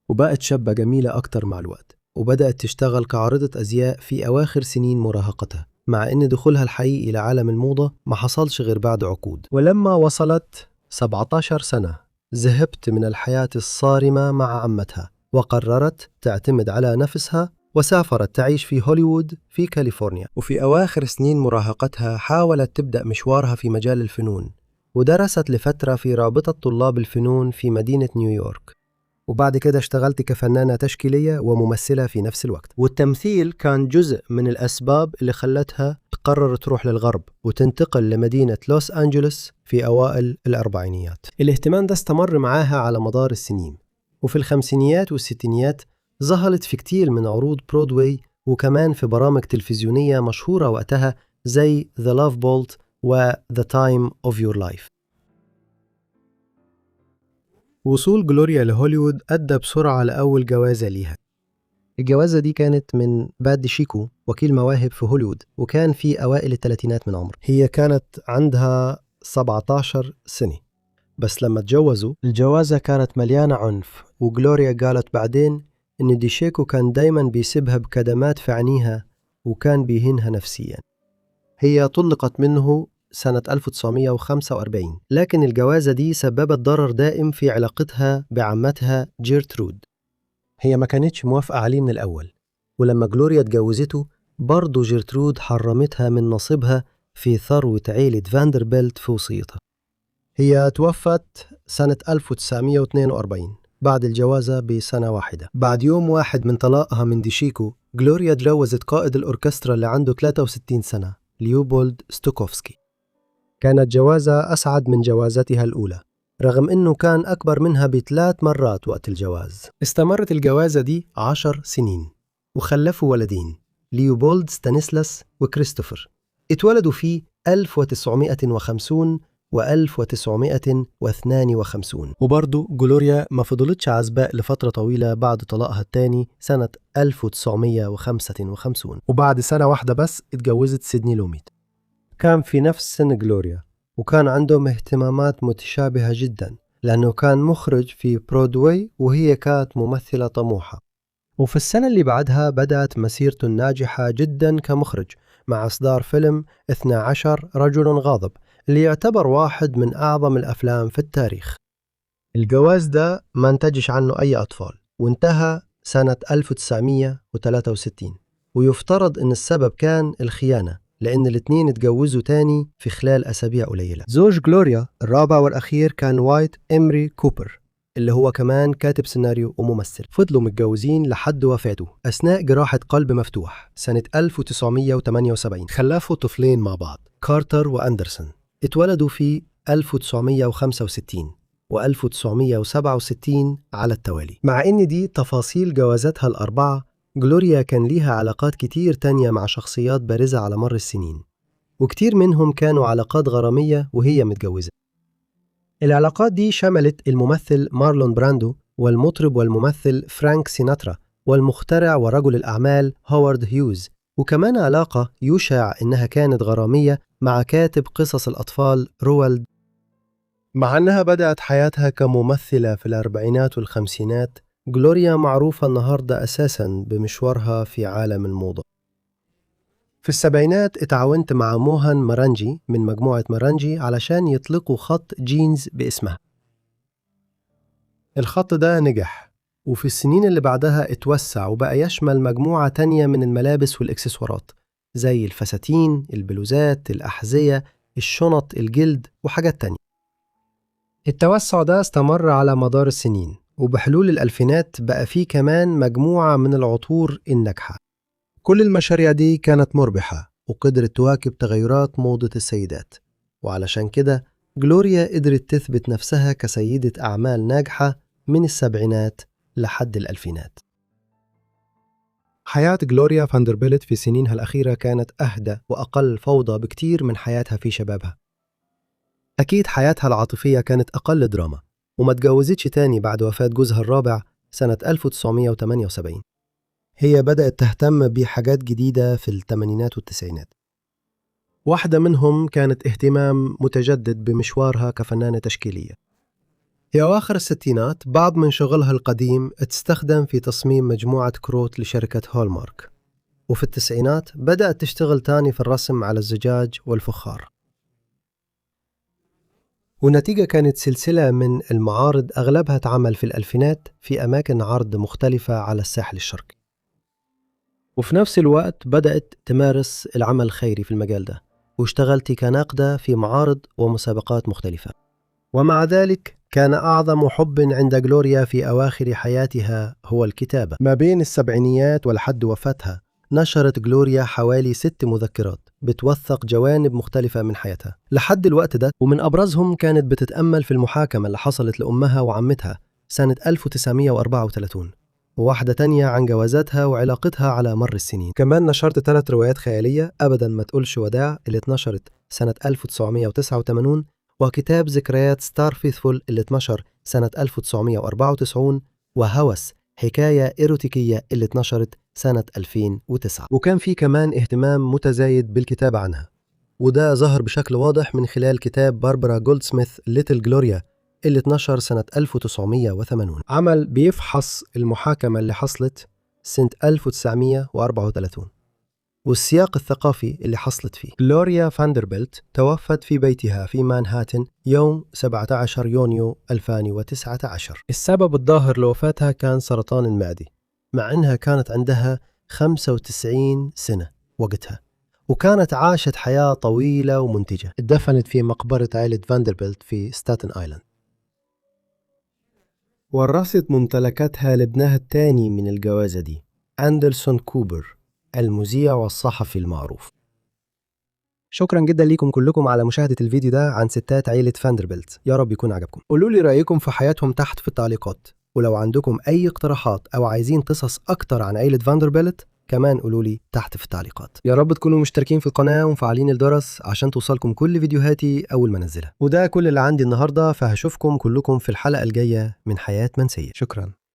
وبقت شابة جميلة أكتر مع الوقت، وبدأت تشتغل كعارضة أزياء في أواخر سنين مراهقتها، مع إن دخولها الحقيقي لعالم الموضة ما حصلش غير بعد عقود. ولما وصلت 17 سنة ذهبت من الحياة الصارمة مع عمتها وقررت تعتمد على نفسها وسافرت تعيش في هوليوود في كاليفورنيا. وفي أواخر سنين مراهقتها حاولت تبدأ مشوارها في مجال الفنون، ودرست لفترة في رابطة طلاب الفنون في مدينة نيويورك، وبعد كده اشتغلت كفنانة تشكيلية وممثلة في نفس الوقت. والتمثيل كان جزء من الأسباب اللي خلتها تقرر تروح للغرب وتنتقل لمدينة لوس أنجلوس في أوائل الأربعينيات. الاهتمام ده استمر معاها على مدار السنين، وفي الخمسينيات والستينيات ظهرت في كتير من عروض برودواي وكمان في برامج تلفزيونية مشهورة وقتها زي The Love Bolt و The Time of Your Life. وصول جلوريا لهوليوود أدى بسرعة لأول جوازة ليها. الجوازة دي كانت من باد شيكو، وكيل مواهب في هوليوود، وكان في أوائل الثلاثينات من عمره. هي كانت عندها 17 سنة، بس لما تجوزوا الجوازة كانت مليانة عنف، وجلوريا قالت بعدين إن ديشيكو كان دايما بيسبها بكدمات في عينيها وكان بيهينها نفسيا. هي طلقت منه سنة 1945، لكن الجوازة دي سببت ضرر دائم في علاقتها بعمتها جيرترود. هي ما كانتش موافقة عليه من الأول، ولما جلوريا اتجوزته برضو جيرترود حرمتها من نصيبها في ثروة عيلة فاندربيلت في وصيتها. هي توفت سنة 1942 بعد الجوازة بسنة واحدة. بعد يوم واحد من طلاقها من ديشيكو، جلوريا تجوزت قائد الأوركسترا اللي عنده 63 سنة، ليوبولد ستوكوفسكي. كانت جوازة أسعد من جوازتها الأولى، رغم أنه كان أكبر منها ب3 مرات وقت الجواز. استمرت الجوازة دي 10 سنين، وخلفوا ولدين، ليوبولد ستانيسلاس وكريستوفر. اتولدوا في 1950 و1952. وبرضو جلوريا ما فضلتش عزباء لفترة طويلة بعد طلاقها الثاني سنة 1955، وبعد سنة واحدة بس اتجوزت سيدني لوميت. كان في نفس سن جلوريا، وكان عندهم اهتمامات متشابهة جدا، لأنه كان مخرج في برودواي وهي كانت ممثلة طموحة. وفي السنة اللي بعدها بدأت مسيرته الناجحة جدا كمخرج مع إصدار فيلم 12 رجل غاضب، اللي يعتبر واحد من أعظم الأفلام في التاريخ. الجواز ده ما انتجش عنه أي أطفال، وانتهى سنة 1963، ويفترض أن السبب كان الخيانة، لأن الاثنين اتجوزوا تاني في خلال أسابيع قليلة. زوج جلوريا الرابع والأخير كان وايت إمري كوبر، اللي هو كمان كاتب سيناريو وممثل. فضلوا متجوزين لحد وفاته أثناء جراحة قلب مفتوح سنة 1978. خلفوا طفلين مع بعض، كارتر وأندرسون، اتولدوا في 1965 و1967 على التوالي. مع إن دي تفاصيل جوازاتها الأربعة، جلوريا كان ليها علاقات كتير تانية مع شخصيات بارزة على مر السنين، وكتير منهم كانوا علاقات غرامية وهي متجوزة. العلاقات دي شملت الممثل مارلون براندو، والمطرب والممثل فرانك سيناترا، والمخترع ورجل الأعمال هوارد هيوز، وكمان علاقة يشاع إنها كانت غرامية مع كاتب قصص الأطفال روالد. مع أنها بدأت حياتها كممثلة في الأربعينات والخمسينات، جلوريا معروفة النهاردة أساساً بمشوارها في عالم الموضة. في السبعينات اتعاونت مع موهان مارانجي من مجموعة مارانجي علشان يطلقوا خط جينز باسمها. الخط ده نجح، وفي السنين اللي بعدها اتوسع وبقى يشمل مجموعة تانية من الملابس والإكسسوارات، زي الفساتين، البلوزات، الأحذية، الشنط، الجلد، وحاجات تانية. التوسع ده استمر على مدار السنين، وبحلول الألفينات بقى فيه كمان مجموعة من العطور الناجحة. كل المشاريع دي كانت مربحة وقدرت تواكب تغيرات موضة السيدات، وعلشان كده جلوريا قدرت تثبت نفسها كسيدة أعمال ناجحة من السبعينات لحد الألفينات. حياة جلوريا فاندربيلت في سنينها الأخيرة كانت أهدى وأقل فوضى بكتير من حياتها في شبابها. أكيد حياتها العاطفية كانت أقل دراما، وما تجوزتش تاني بعد وفاة جوزها الرابع سنة 1978. هي بدأت تهتم بحاجات جديدة في الثمانينات والتسعينات. واحدة منهم كانت اهتمام متجدد بمشوارها كفنانة تشكيلية. في أواخر الستينات بعض من شغلها القديم تستخدم في تصميم مجموعة كروت لشركة هولمارك، وفي التسعينات بدأت تشتغل تاني في الرسم على الزجاج والفخار. والنتيجة كانت سلسلة من المعارض أغلبها تعمل في الألفينات في أماكن عرض مختلفة على الساحل الشرقي. وفي نفس الوقت بدأت تمارس العمل الخيري في المجال ده، واشتغلت كناقدة في معارض ومسابقات مختلفة. ومع ذلك كان أعظم حب عند جلوريا في أواخر حياتها هو الكتابة. ما بين السبعينيات ولحد وفاتها نشرت جلوريا حوالي 6 مذكرات بتوثق جوانب مختلفة من حياتها لحد الوقت ده، ومن أبرزهم كانت بتتأمل في المحاكمة اللي حصلت لأمها وعمتها سنة 1934، وواحدة تانية عن جوازاتها وعلاقتها على مر السنين. كمان نشرت 3 روايات خيالية، أبدا ما تقولش وداع، اللي اتنشرت سنة 1989، وكتاب ذكريات ستار فيثفول اللي اتنشر سنة 1994، وهوس حكاية إيروتيكية اللي اتنشرت سنة 2009. وكان في كمان اهتمام متزايد بالكتابة عنها، وده ظهر بشكل واضح من خلال كتاب باربرا جولدسميث ليتل جلوريا اللي اتنشر سنة 1980، عمل بيفحص المحاكمة اللي حصلت سنة 1934 والسياق الثقافي اللي حصلت فيه. جلوريا فاندربيلت توفت في بيتها في مانهاتن يوم 17 يونيو 2019. السبب الظاهر لوفاتها كان سرطان المعدة، مع أنها كانت عندها 95 سنة وقتها، وكانت عاشت حياة طويلة ومنتجة. اتدفنت في مقبرة عائلة فاندربيلت في ستاتن آيلاند. ورثت ممتلكاتها لابنها الثاني من الجوازة دي، أندرسون كوبر، المذيع والصحفي المعروف. شكرا جدا لكم كلكم على مشاهدة الفيديو ده عن ستات عائلة فاندربيلت، يا رب يكون عجبكم. قولوا لي رأيكم في حياتهم تحت في التعليقات، ولو عندكم أي اقتراحات أو عايزين قصص أكتر عن عائلة فاندربيلت كمان قولوا لي تحت في التعليقات. يا رب تكونوا مشتركين في القناة ومفعلين الجرس عشان توصلكم كل فيديوهاتي أول ما انزلها. وده كل اللي عندي النهاردة، فهشوفكم كلكم في الحلقة الجاية من حياة منسية. شكرا.